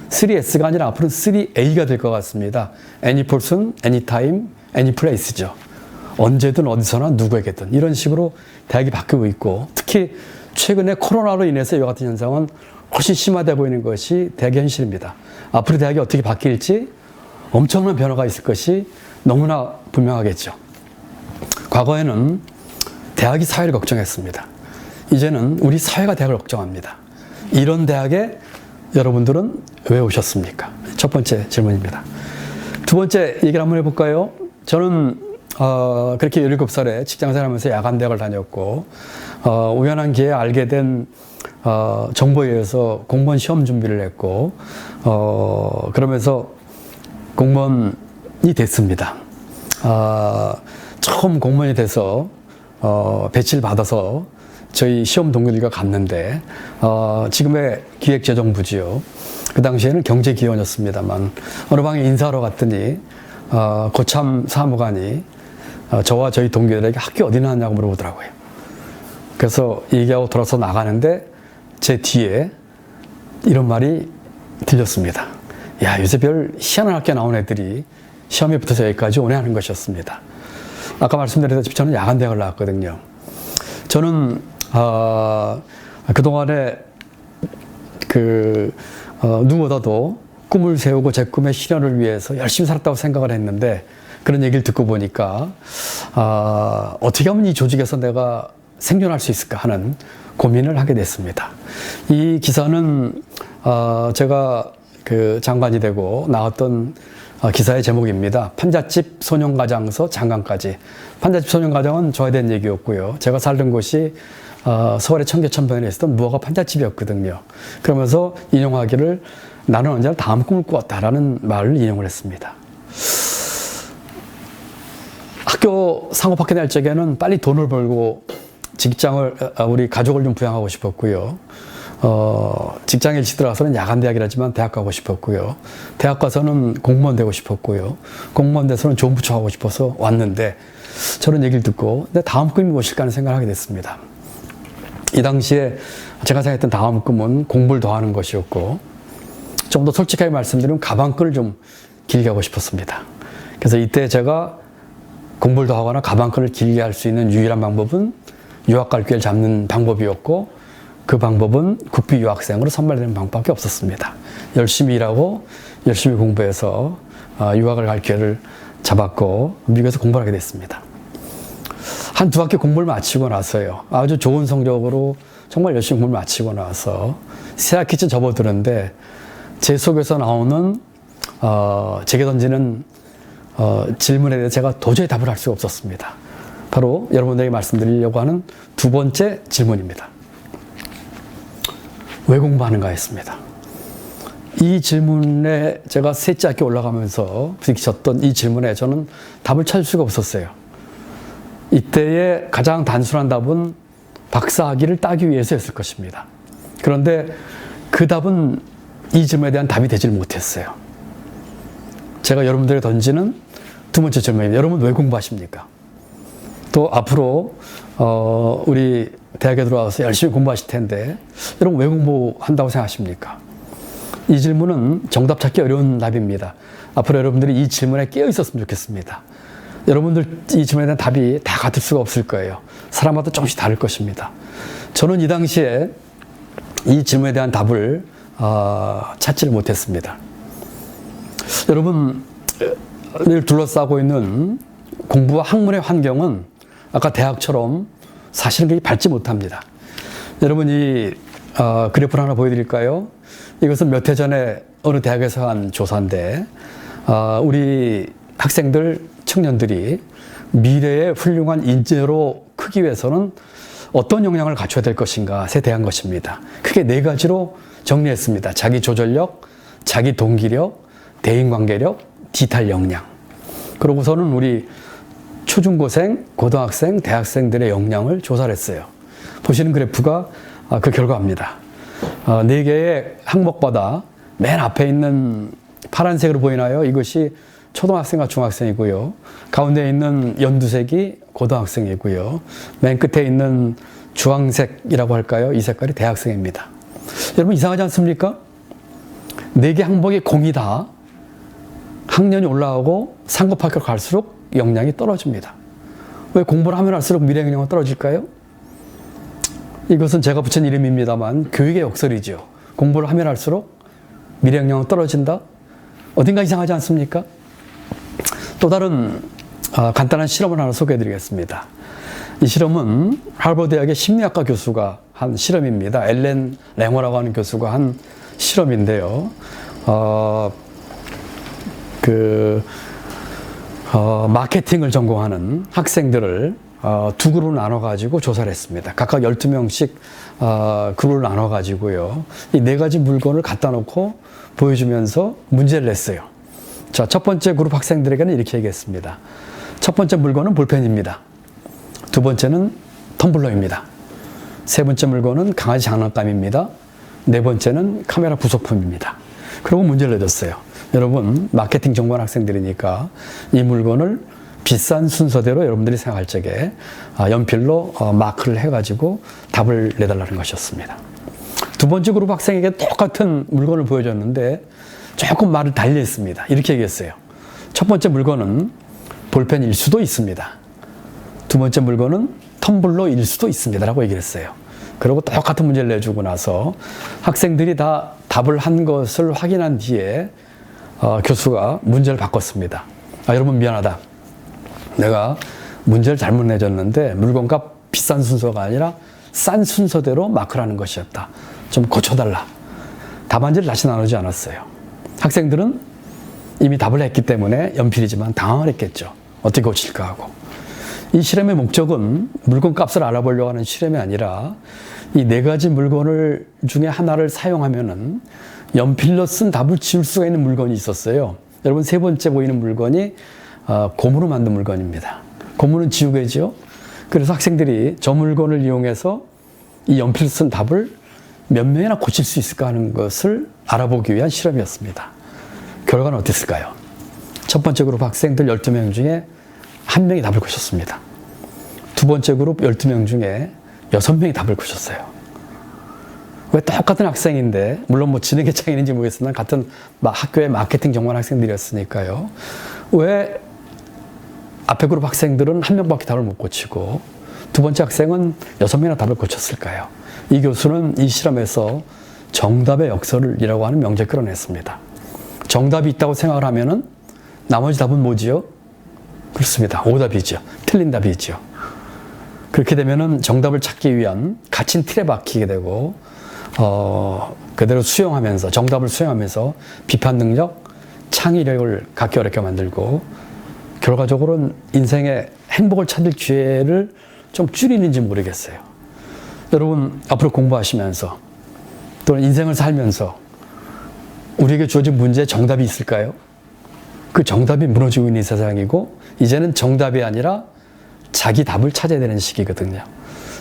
3S가 아니라 앞으로는 3A가 될 것 같습니다. Any person, any time, any place죠. 언제든 어디서나 누구에게든 이런 식으로 대학이 바뀌고 있고, 특히 최근에 코로나로 인해서 이와 같은 현상은 훨씬 심화되어 보이는 것이 대학의 현실입니다. 앞으로 대학이 어떻게 바뀔지 엄청난 변화가 있을 것이 너무나 분명하겠죠. 과거에는 대학이 사회를 걱정했습니다. 이제는 우리 사회가 대학을 걱정합니다. 이런 대학에 여러분들은 왜 오셨습니까? 첫 번째 질문입니다. 두 번째 얘기를 한번 해볼까요? 저는 그렇게 17살에 직장생활하면서 야간대학을 다녔고 우연한 기회에 알게 된 정보에 의해서 공무원 시험 준비를 했고 그러면서 공무원이 됐습니다. 처음 공무원이 돼서 배치를 받아서 저희 시험 동료들과 갔는데 지금의 기획재정부지요. 그 당시에는 경제기원이었습니다만 어느 방에 인사하러 갔더니 고참 사무관이 저와 저희 동료들에게 학교 어디 나왔냐고 물어보더라고요. 그래서 얘기하고 돌아서 나가는데 제 뒤에 이런 말이 들렸습니다. 야, 요새 별 희한한 학교 나온 애들이 시험에 붙어서 여기까지 오네 하는 것이었습니다. 아까 말씀드렸다시피 저는 야간대학을 나왔거든요. 저는 그동안에 누구보다도 꿈을 세우고 제 꿈의 실현을 위해서 열심히 살았다고 생각을 했는데 그런 얘기를 듣고 보니까 어떻게 하면 이 조직에서 내가 생존할 수 있을까 하는 고민을 하게 됐습니다. 이 기사는 제가 그 장관이 되고 나왔던 기사의 제목입니다. 판잣집 소년가장서 장관까지. 판잣집 소년가장은 저에 대한 얘기였고요. 제가 살던 곳이 서울의 청계천변에 있었던 무허가 판잣집이었거든요. 그러면서 인용하기를 나는 언제나 다음 꿈을 꾸었다라는 말을 인용을 했습니다. 학교 상업학교 날 적에는 빨리 돈을 벌고 우리 가족을 좀 부양하고 싶었고요. 직장에 일찍 들어가서는 야간대학이라지만 대학 가고 싶었고요. 대학 가서는 공무원 되고 싶었고요. 공무원 돼서는 좋은 부처 하고 싶어서 왔는데 저런 얘기를 듣고 내 다음 꿈이 무엇일까 하는 생각을 하게 됐습니다. 이 당시에 제가 생각했던 다음 꿈은 공부를 더 하는 것이었고 좀 더 솔직하게 말씀드리면 가방끈을 좀 길게 하고 싶었습니다. 그래서 이때 제가 공부를 더 하거나 가방끈을 길게 할 수 있는 유일한 방법은 유학 갈 기회를 잡는 방법이었고 그 방법은 국비 유학생으로 선발되는 방법밖에 없었습니다. 열심히 일하고 열심히 공부해서 유학을 갈 기회를 잡았고 미국에서 공부를 하게 됐습니다. 한 두 학기 공부를 마치고 나서요. 아주 좋은 성적으로 정말 열심히 공부를 마치고 나서 새 학기쯤 접어드는데 제 속에서 나오는 제게 던지는 질문에 대해서 제가 도저히 답을 할 수가 없었습니다. 바로 여러분들에게 말씀드리려고 하는 두 번째 질문입니다. 왜 공부하는가였습니다. 이 질문에 제가 셋째 학기 올라가면서 부딪혔던 이 질문에 저는 답을 찾을 수가 없었어요. 이때의 가장 단순한 답은 박사학위를 따기 위해서였을 것입니다. 그런데 그 답은 이 질문에 대한 답이 되질 못했어요. 제가 여러분들에게 던지는 두 번째 질문입니다. 여러분 왜 공부하십니까? 또 앞으로 우리 대학에 들어와서 열심히 공부하실 텐데 여러분 왜 공부한다고 생각하십니까? 이 질문은 정답 찾기 어려운 답입니다. 앞으로 여러분들이 이 질문에 깨어 있었으면 좋겠습니다. 여러분들 이 질문에 대한 답이 다 같을 수가 없을 거예요. 사람마다 조금씩 다를 것입니다. 저는 이 당시에 이 질문에 대한 답을 찾지를 못했습니다. 여러분을 둘러싸고 있는 공부와 학문의 환경은 아까 대학처럼 사실은 그렇게 밝지 못합니다. 여러분 이 그래프를 하나 보여드릴까요? 이것은 몇 해 전에 어느 대학에서 한 조사인데 우리 학생들, 청년들이 미래의 훌륭한 인재로 크기 위해서는 어떤 역량을 갖춰야 될 것인가에 대한 것입니다. 크게 네 가지로 정리했습니다. 자기 조절력, 자기 동기력, 대인관계력, 디지털 역량. 그러고서는 우리 초중고생, 고등학생, 대학생들의 역량을 조사를 했어요. 보시는 그래프가 그 결과입니다. 네 개의 항목마다 맨 앞에 있는 파란색으로 보이나요? 이것이 초등학생과 중학생이고요. 가운데 있는 연두색이 고등학생이고요. 맨 끝에 있는 주황색이라고 할까요? 이 색깔이 대학생입니다. 여러분 이상하지 않습니까? 네 개 항목이 공이다. 학년이 올라가고 상급학교 갈수록 역량이 떨어집니다. 왜 공부를 하면 할수록 미래 역량은 떨어질까요? 이것은 제가 붙인 이름입니다만 교육의 역설이죠. 공부를 하면 할수록 미래 역량은 떨어진다? 어딘가 이상하지 않습니까? 또 다른 간단한 실험을 하나 소개해 드리겠습니다. 이 실험은 하버드 대학의 심리학과 교수가 한 실험입니다. 엘렌 랭어라고 하는 교수가 한 실험인데요. 마케팅을 전공하는 학생들을 두 그룹으로 나눠가지고 조사를 했습니다. 각각 12명씩 그룹을 나눠가지고요. 이 네 가지 물건을 갖다 놓고 보여주면서 문제를 냈어요. 자, 첫 번째 그룹 학생들에게는 이렇게 얘기했습니다. 첫 번째 물건은 볼펜입니다. 두 번째는 텀블러입니다. 세 번째 물건은 강아지 장난감입니다. 네 번째는 카메라 부속품입니다. 그리고 문제를 내줬어요. 여러분 마케팅 전공한 학생들이니까 이 물건을 비싼 순서대로 여러분들이 생각할 적에 연필로 마크를 해가지고 답을 내달라는 것이었습니다. 두 번째 그룹 학생에게 똑같은 물건을 보여줬는데 조금 말을 달리 했습니다. 이렇게 얘기했어요. 첫 번째 물건은 볼펜일 수도 있습니다. 두 번째 물건은 텀블러일 수도 있습니다. 라고 얘기를 했어요. 그리고 똑같은 문제를 내주고 나서 학생들이 다 답을 한 것을 확인한 뒤에 교수가 문제를 바꿨습니다. 여러분 미안하다. 내가 문제를 잘못 내줬는데 물건값 비싼 순서가 아니라 싼 순서대로 마크를 하는 것이었다. 좀 고쳐달라. 답안지를 다시 나누지 않았어요. 학생들은 이미 답을 했기 때문에 연필이지만 당황을 했겠죠. 어떻게 고칠까 하고. 이 실험의 목적은 물건값을 알아보려고 하는 실험이 아니라 이 네 가지 물건을 중에 하나를 사용하면은 연필로 쓴 답을 지울 수가 있는 물건이 있었어요. 여러분 세 번째 보이는 물건이 고무로 만든 물건입니다. 고무는 지우개죠. 그래서 학생들이 저 물건을 이용해서 이 연필로 쓴 답을 몇 명이나 고칠 수 있을까 하는 것을 알아보기 위한 실험이었습니다. 결과는 어땠을까요? 첫 번째 그룹 학생들 12명 중에 1명이 답을 고쳤습니다. 두 번째 그룹 12명 중에 6명이 답을 고쳤어요. 왜 똑같은 학생인데, 물론 뭐 지능의 차이인지 모르겠으나 같은 학교의 마케팅 전공한 학생들이었으니까요. 왜 앞에 그룹 학생들은 1명밖에 답을 못 고치고 두 번째 학생은 6명이나 답을 고쳤을까요? 이 교수는 이 실험에서 정답의 역설이라고 하는 명제를 끌어냈습니다. 정답이 있다고 생각을 하면은 나머지 답은 뭐지요? 그렇습니다. 오답이죠. 틀린 답이죠. 그렇게 되면은 정답을 찾기 위한 갇힌 틀에 박히게 되고 그대로 수용하면서 정답을 수용하면서 비판 능력, 창의력을 갖기 어렵게 만들고 결과적으로는 인생의 행복을 찾을 기회를 좀 줄이는지 모르겠어요. 여러분 앞으로 공부하시면서 또는 인생을 살면서 우리에게 주어진 문제에 정답이 있을까요? 그 정답이 무너지고 있는 세상이고 이제는 정답이 아니라 자기 답을 찾아야 되는 시기거든요.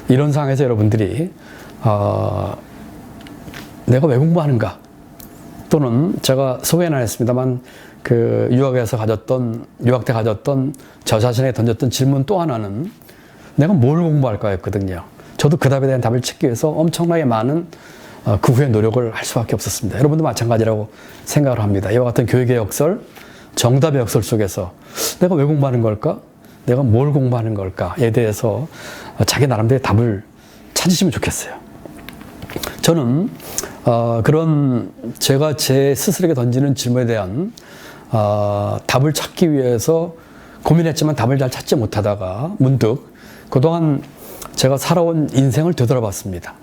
이런 상황에서 여러분들이 내가 왜 공부하는가? 또는 제가 소개는 안 했습니다만 그 유학 때 가졌던 저 자신에게 던졌던 질문 또 하나는 내가 뭘 공부할까였거든요. 저도 그 답에 대한 답을 찾기 위해서 엄청나게 많은 그 후에 노력을 할 수밖에 없었습니다. 여러분도 마찬가지라고 생각을 합니다. 이와 같은 교육의 역설, 정답의 역설 속에서 내가 왜 공부하는 걸까? 내가 뭘 공부하는 걸까에 대해서 자기 나름대로의 답을 찾으시면 좋겠어요. 저는 그런 제가 제 스스로에게 던지는 질문에 대한 답을 찾기 위해서 고민했지만 답을 잘 찾지 못하다가 문득 그동안 제가 살아온 인생을 되돌아봤습니다.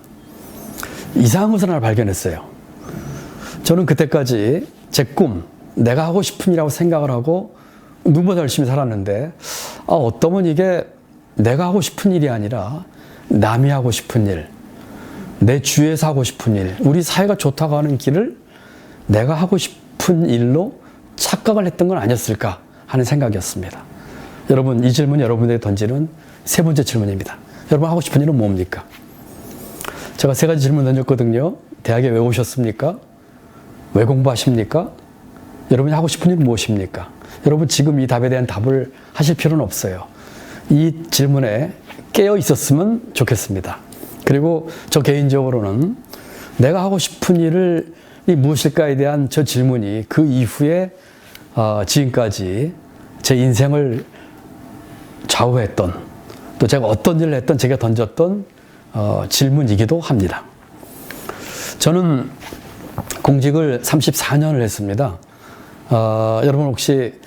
이상한 것을 하나 발견했어요. 저는 그때까지 제 꿈, 내가 하고 싶은 일이라고 생각을 하고 누구보다 열심히 살았는데 어떠면 이게 내가 하고 싶은 일이 아니라 남이 하고 싶은 일, 내 주위에서 하고 싶은 일, 우리 사회가 좋다고 하는 길을 내가 하고 싶은 일로 착각을 했던 건 아니었을까 하는 생각이었습니다. 여러분, 이 질문이 여러분에게 던지는 세 번째 질문입니다. 여러분 하고 싶은 일은 뭡니까? 제가 세 가지 질문 던졌거든요. 대학에 왜 오셨습니까? 왜 공부하십니까? 여러분이 하고 싶은 일은 무엇입니까? 여러분 지금 이 답에 대한 답을 하실 필요는 없어요. 이 질문에 깨어 있었으면 좋겠습니다. 그리고 저 개인적으로는 내가 하고 싶은 일이 무엇일까에 대한 저 질문이 그 이후에 지금까지 제 인생을 좌우했던, 또 제가 어떤 일을 했던 제가 던졌던 질문이기도 합니다. 저는 공직을 34년을 했습니다. 여러분 혹시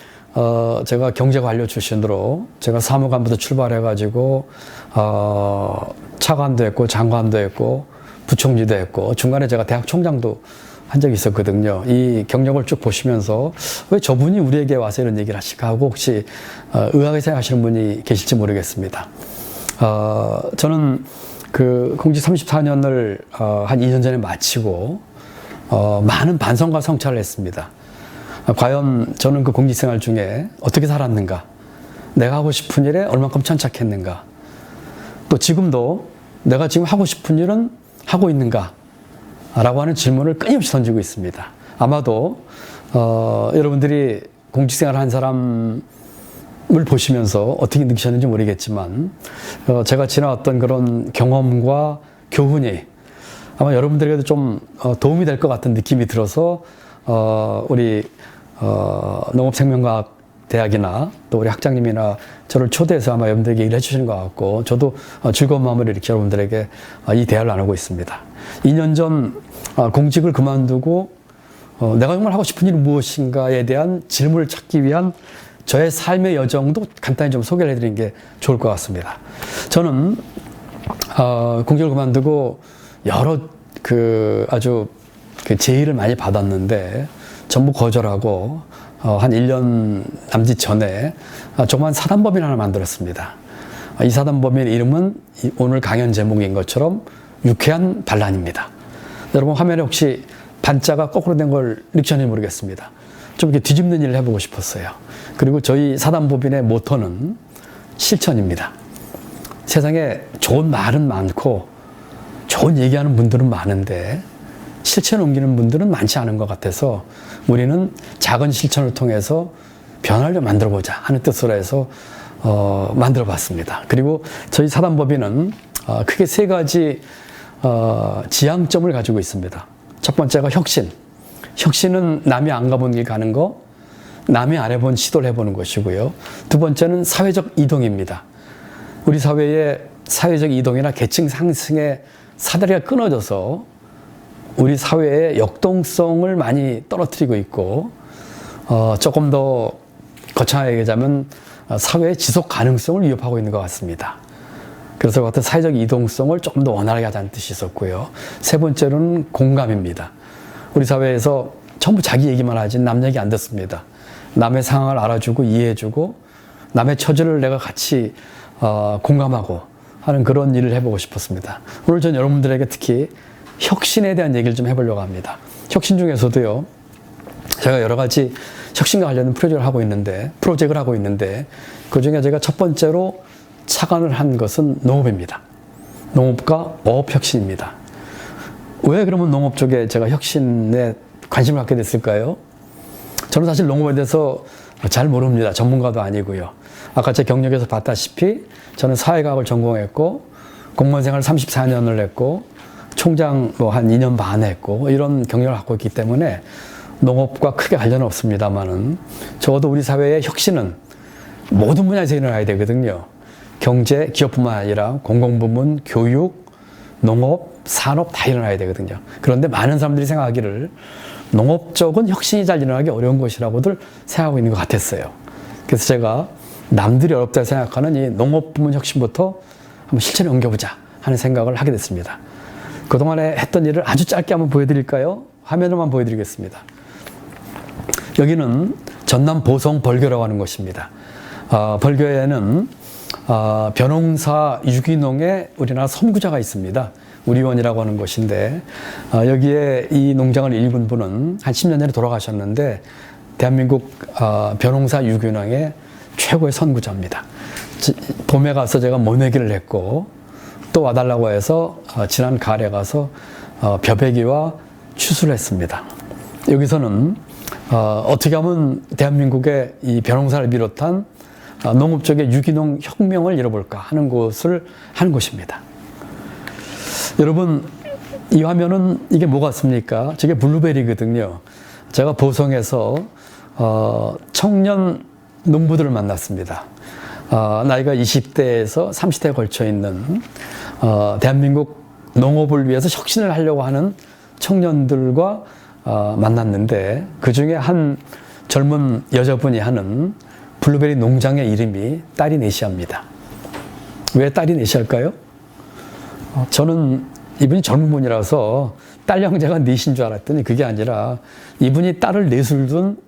제가 경제관료 출신으로 제가 사무관부터 출발해가지고 차관도 했고 장관도 했고 부총리도 했고 중간에 제가 대학 총장도 한 적이 있었거든요. 이 경력을 쭉 보시면서 왜 저분이 우리에게 와서 이런 얘기를 하실까 하고 혹시 의아하게 생각하시는 분이 계실지 모르겠습니다. 저는 그 공직 34년을 한 2년 전에 마치고 많은 반성과 성찰을 했습니다. 과연 저는 그 공직생활 중에 어떻게 살았는가? 내가 하고 싶은 일에 얼만큼 천착했는가? 또 지금도 내가 지금 하고 싶은 일은 하고 있는가? 라고 하는 질문을 끊임없이 던지고 있습니다. 아마도 여러분들이 공직생활 한 사람을 보시면서 어떻게 느끼셨는지 모르겠지만 제가 지나왔던 그런 경험과 교훈이 아마 여러분들에게도 좀 도움이 될 것 같은 느낌이 들어서 우리 농업생명과학대학이나 또 우리 학장님이나 저를 초대해서 아마 여러분들에게 얘기를 해주시는 것 같고 저도 즐거운 마음으로 이렇게 여러분들에게 이 대화를 나누고 있습니다. 2년 전 공직을 그만두고 내가 정말 하고 싶은 일은 무엇인가에 대한 질문을 찾기 위한 저의 삶의 여정도 간단히 좀 소개를 해드리는 게 좋을 것 같습니다. 저는 공직을 그만두고 여러 아주 제의를 많이 받았는데 전부 거절하고 한 1년 남짓 전에 조그만 사단법인 하나 만들었습니다. 이 사단법인의 이름은 오늘 강연 제목인 것처럼 유쾌한 반란입니다. 여러분 화면에 혹시 반자가 거꾸로 된 걸 읽으셨는지 모르겠습니다. 좀 이렇게 뒤집는 일을 해보고 싶었어요. 그리고 저희 사단법인의 모토는 실천입니다. 세상에 좋은 말은 많고 좋은 얘기하는 분들은 많은데 실천에 옮기는 분들은 많지 않은 것 같아서 우리는 작은 실천을 통해서 변화를 좀 만들어보자 하는 뜻으로 해서 만들어봤습니다. 그리고 저희 사단법인은 크게 세 가지 지향점을 가지고 있습니다. 첫 번째가 혁신. 혁신은 남이 안 가본 길 가는 거, 남이 안 해본 시도를 해보는 것이고요. 두 번째는 사회적 이동입니다. 우리 사회의 사회적 이동이나 계층 상승의 사다리가 끊어져서 우리 사회의 역동성을 많이 떨어뜨리고 있고 조금 더 거창하게 얘기하자면 사회의 지속 가능성을 위협하고 있는 것 같습니다. 그래서 그 같은 사회적 이동성을 조금 더 원활하게 하자는 뜻이 있었고요. 세 번째로는 공감입니다. 우리 사회에서 전부 자기 얘기만 하지 남 얘기 안 듣습니다. 남의 상황을 알아주고 이해해주고 남의 처지를 내가 같이 공감하고 하는 그런 일을 해보고 싶었습니다. 오늘 전 여러분들에게 특히 혁신에 대한 얘기를 좀 해보려고 합니다. 혁신 중에서도요, 제가 여러 가지 혁신과 관련된 프로젝트를 하고 있는데 그 중에 제가 첫 번째로 착안을 한 것은 농업입니다. 농업과 어업 혁신입니다. 왜 그러면 농업 쪽에 제가 혁신에 관심을 갖게 됐을까요? 저는 사실 농업에 대해서 잘 모릅니다. 전문가도 아니고요. 아까 제 경력에서 봤다시피 저는 사회과학을 전공했고 공무원 생활 34년을 했고 총장 뭐 한 2년 반 했고 이런 경력을 갖고 있기 때문에 농업과 크게 관련은 없습니다만은 적어도 우리 사회의 혁신은 모든 분야에서 일어나야 되거든요. 경제, 기업뿐만 아니라 공공부문, 교육, 농업, 산업 다 일어나야 되거든요. 그런데 많은 사람들이 생각하기를 농업 쪽은 혁신이 잘 일어나기 어려운 것이라고들 생각하고 있는 것 같았어요. 그래서 제가 남들이 어렵다고 생각하는 이 농업 부문 혁신부터 한번 실천에 옮겨보자 하는 생각을 하게 됐습니다. 그동안에 했던 일을 아주 짧게 한번 보여드릴까요? 화면으로만 보여드리겠습니다. 여기는 전남 보성 벌교라고 하는 곳입니다. 벌교에는 벼농사 유기농의 우리나라 선구자가 있습니다. 우리원이라고 하는 곳인데 여기에 이 농장을 일군 분은 한 10년 전에 돌아가셨는데 대한민국 벼농사 유기농의 최고의 선구자입니다. 봄에 가서 제가 모내기를 했고 또 와달라고 해서 지난 가을에 가서 벼베기와 추수를 했습니다. 여기서는 어떻게 하면 대한민국의 이 벼농사를 비롯한 농업 쪽의 유기농 혁명을 이뤄볼까 하는 것을 하는 곳입니다. 여러분 이 화면은 이게 뭐 같습니까? 저게 블루베리거든요. 제가 보성에서 청년 농부들을 만났습니다. 나이가 20대에서 30대에 걸쳐 있는 대한민국 농업을 위해서 혁신을 하려고 하는 청년들과 만났는데 그 중에 한 젊은 여자분이 하는 블루베리 농장의 이름이 딸이네시아입니다. 왜 딸이네시아일까요? 저는 이분이 젊은 분이라서 딸 형제가 넷인 줄 알았더니 그게 아니라 이분이 딸을 넷을 둔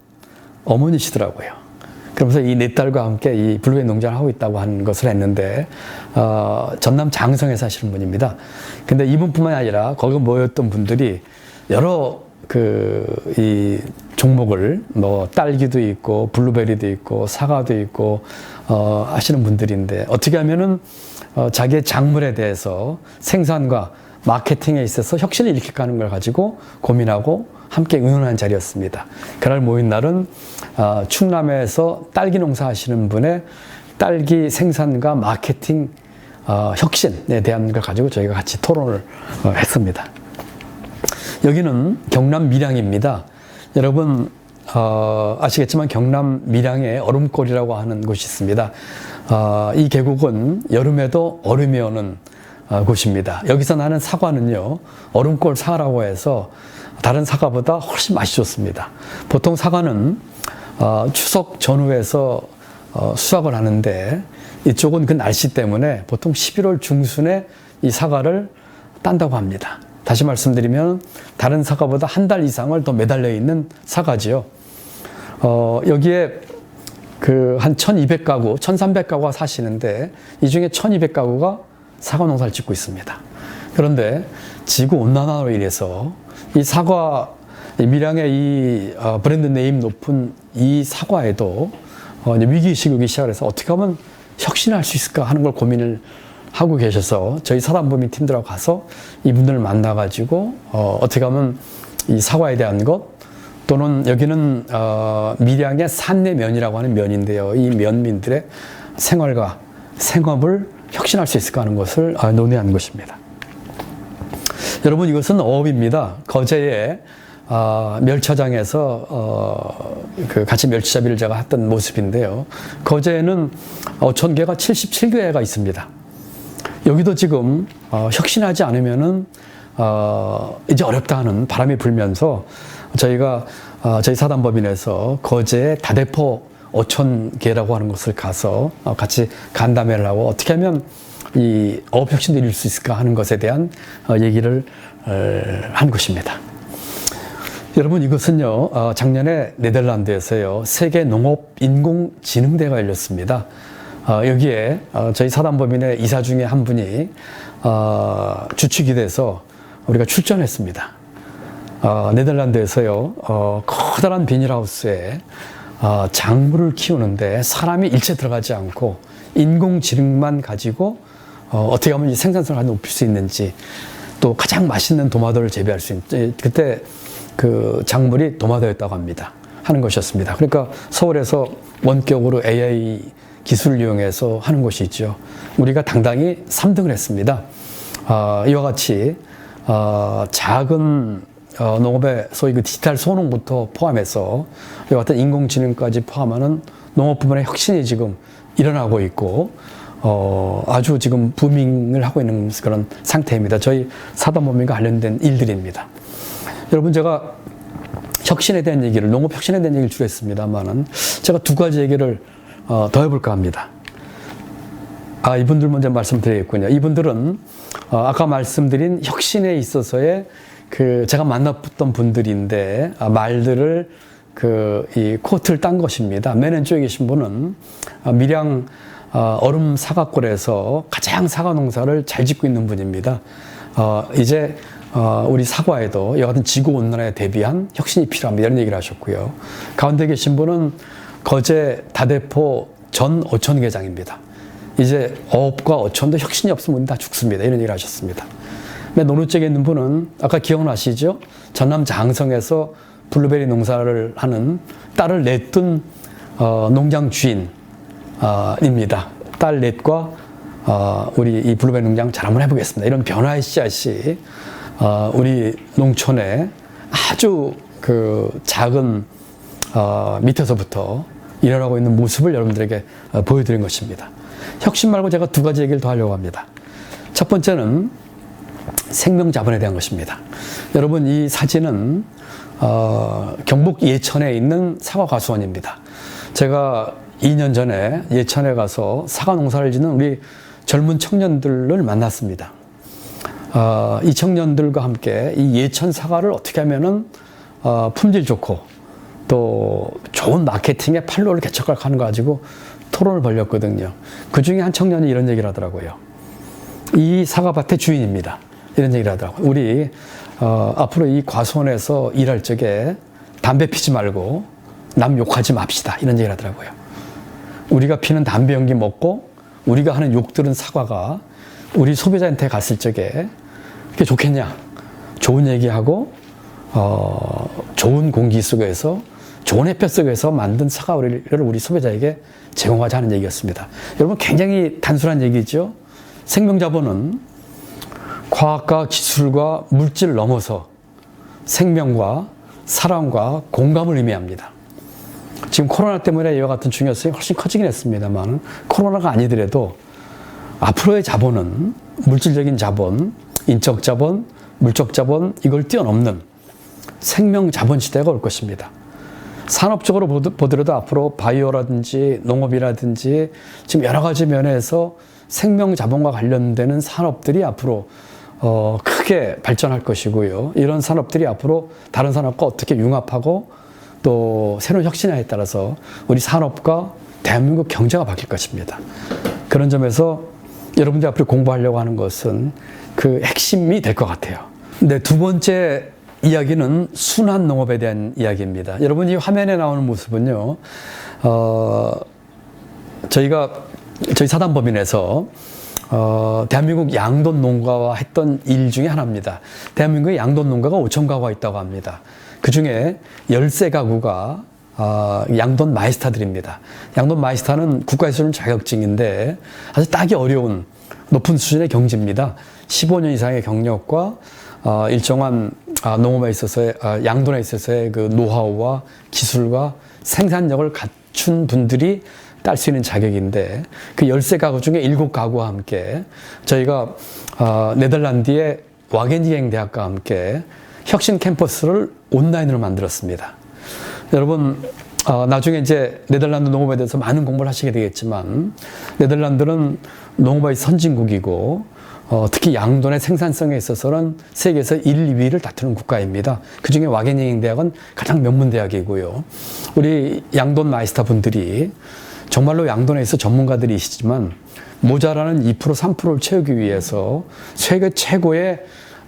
어머니시더라고요. 그러면서 이 네 딸과 함께 이 블루베리 농장을 하고 있다고 하는 것을 했는데 전남 장성에 사시는 분입니다. 근데 이분뿐만 아니라 거기 모였던 분들이 여러 이 종목을 뭐 딸기도 있고 블루베리도 있고 사과도 있고 하시는 분들인데 어떻게 하면은 자기의 작물에 대해서 생산과 마케팅에 있어서 혁신을 일으켜가는 걸 가지고 고민하고 함께 의논하는 자리였습니다. 그날 모인 날은 충남에서 딸기 농사 하시는 분의 딸기 생산과 마케팅 혁신에 대한 걸 가지고 저희가 같이 토론을 했습니다. 여기는 경남 밀양입니다. 여러분 아시겠지만 경남 밀양에 얼음골이라고 하는 곳이 있습니다. 이 계곡은 여름에도 얼음이 오는 곳입니다. 여기서 나는 사과는요 얼음골 사과라고 해서 다른 사과보다 훨씬 맛이 좋습니다. 보통 사과는 추석 전후에서 수확을 하는데 이쪽은 그 날씨 때문에 보통 11월 중순에 이 사과를 딴다고 합니다. 다시 말씀드리면 다른 사과보다 한 달 이상을 더 매달려 있는 사과지요. 여기에 한 1200가구, 1300가구가 사시는데 이 중에 1200가구가 사과 농사를 짓고 있습니다. 그런데 지구 온난화로 인해서 이 사과, 밀양의 이 브랜드 네임 높은 이 사과에도 위기의식이 오기 시작해서 어떻게 하면 혁신할 수 있을까 하는 걸 고민을 하고 계셔서 저희 사단법인 팀들하고 가서 이분들을 만나가지고 어떻게 하면 이 사과에 대한 것 또는 여기는 밀양의 산내면이라고 하는 면인데요. 이 면민들의 생활과 생업을 혁신할 수 있을까 하는 것을 논의한 것입니다. 여러분 이것은 어업입니다. 거제의 멸차장에서 같이 멸치잡이를 제가 했던 모습인데요. 거제에는 어촌계가 77개가 있습니다. 여기도 지금 혁신하지 않으면은 이제 어렵다 하는 바람이 불면서 저희가 저희 사단법인에서 거제의 다대포 어촌계라고 하는 곳을 가서 같이 간담회를 하고 어떻게 하면 이 어업 혁신도 이룰 수 있을까 하는 것에 대한 얘기를 한 것입니다. 여러분 이것은요 작년에 네덜란드에서요 세계 농업 인공지능대회가 열렸습니다. 여기에 저희 사단법인의 이사 중에 한 분이 주축이 돼서 우리가 출전했습니다. 네덜란드에서요 커다란 비닐하우스에 작물을 키우는데 사람이 일체 들어가지 않고 인공지능만 가지고 어떻게 하면 이 생산성을 높일 수 있는지 또 가장 맛있는 도마도를 재배할 수 있는, 그때 그 작물이 도마도였다고 합니다. 하는 것이었습니다. 그러니까 서울에서 원격으로 AI 기술을 이용해서 하는 곳이 있죠. 우리가 당당히 3등을 했습니다. 이와 같이 작은 농업의 소위 그 디지털 소농부터 포함해서 이와 같은 인공지능까지 포함하는 농업 부분의 혁신이 지금 일어나고 있고 아주 지금 부밍을 하고 있는 그런 상태입니다. 저희 사단법인과 관련된 일들입니다. 여러분, 제가 혁신에 대한 얘기를, 농업 혁신에 대한 얘기를 주로 했습니다만은 제가 두 가지 얘기를 더 해볼까 합니다. 이분들 먼저 말씀드리겠군요. 이분들은 아까 말씀드린 혁신에 있어서의 제가 만났던 분들인데 말들을 이 코트를 딴 것입니다. 맨 왼쪽에 계신 분은 밀양 얼음 사과골에서 가장 사과 농사를 잘 짓고 있는 분입니다. 이제 우리 사과에도 이와 같은 지구온난화에 대비한 혁신이 필요합니다. 이런 얘기를 하셨고요. 가운데 계신 분은 거제 다대포 전 어촌계장입니다. 이제 어업과 어촌도 혁신이 없으면 다 죽습니다. 이런 얘기를 하셨습니다. 맨 오른쪽에 있는 분은 아까 기억나시죠? 전남 장성에서 블루베리 농사를 하는 딸을 냈던 농장 주인입니다. 딸 넷과 우리 이 블루베리 농장 잘 한번 해보겠습니다. 이런 변화의 씨앗이 우리 농촌에 아주 작은 밑에서부터 일어나고 있는 모습을 여러분들에게 보여드린 것입니다. 혁신 말고 제가 두 가지 얘기를 더 하려고 합니다. 첫 번째는 생명자본에 대한 것입니다. 여러분, 이 사진은 경북 예천에 있는 사과과수원입니다. 제가 2년 전에 예천에 가서 사과 농사를 짓는 우리 젊은 청년들을 만났습니다. 이 청년들과 함께 이 예천 사과를 어떻게 하면은 품질 좋고 또 좋은 마케팅의 판로를 개척할까 하는 거 가지고 토론을 벌였거든요. 그 중에 한 청년이 이런 얘기를 하더라고요. 이 사과밭의 주인입니다. 이런 얘기를 하더라고요. 우리 앞으로 이 과수원에서 일할 적에 담배 피지 말고 남 욕하지 맙시다. 이런 얘기를 하더라고요. 우리가 피는 담배 연기 먹고 우리가 하는 욕들은 사과가 우리 소비자한테 갔을 적에 그게 좋겠냐. 좋은 얘기하고 좋은 공기 속에서 좋은 햇볕 속에서 만든 사과를 우리 소비자에게 제공하자는 얘기였습니다. 여러분, 굉장히 단순한 얘기죠. 생명자본은 과학과 기술과 물질을 넘어서 생명과 사랑과 공감을 의미합니다. 지금 코로나 때문에 이와 같은 중요성이 훨씬 커지긴 했습니다만 코로나가 아니더라도 앞으로의 자본은 물질적인 자본, 인적 자본, 물적 자본 이걸 뛰어넘는 생명 자본 시대가 올 것입니다. 산업적으로 보더라도 앞으로 바이오라든지 농업이라든지 지금 여러 가지 면에서 생명 자본과 관련되는 산업들이 앞으로 크게 발전할 것이고요. 이런 산업들이 앞으로 다른 산업과 어떻게 융합하고 또 새로운 혁신에 따라서 우리 산업과 대한민국 경제가 바뀔 것입니다. 그런 점에서 여러분들이 앞으로 공부하려고 하는 것은 그 핵심이 될 것 같아요. 네, 두 번째 이야기는 순환 농업에 대한 이야기입니다. 여러분, 이 화면에 나오는 모습은요, 저희 사단법인에서 대한민국 양돈 농가와 했던 일 중에 하나입니다. 대한민국에 양돈 농가가 5,000가구가 있다고 합니다. 그 중에 13가구가 양돈 마이스타들입니다. 양돈 마이스타는 국가에서 주는 자격증인데 아주 따기 어려운 높은 수준의 경지입니다. 15년 이상의 경력과 일정한 농업에 있어서의 양돈에 있어서의 그 노하우와 기술과 생산력을 갖춘 분들이 딸 수 있는 자격인데 그 13가구 중에 7가구와 함께 저희가 네덜란드의 와겐지행 대학과 함께 혁신 캠퍼스를 온라인으로 만들었습니다. 여러분, 나중에 이제 네덜란드 농업에 대해서 많은 공부를 하시게 되겠지만 네덜란드는 농업의 선진국이고 특히 양돈의 생산성에 있어서는 세계에서 1, 2위를 다투는 국가입니다. 그 중에 와겐닝 대학은 가장 명문 대학이고요. 우리 양돈 마이스터 분들이 정말로 양돈에 있어 전문가들이시지만 모자라는 2%, 3%를 채우기 위해서 세계 최고의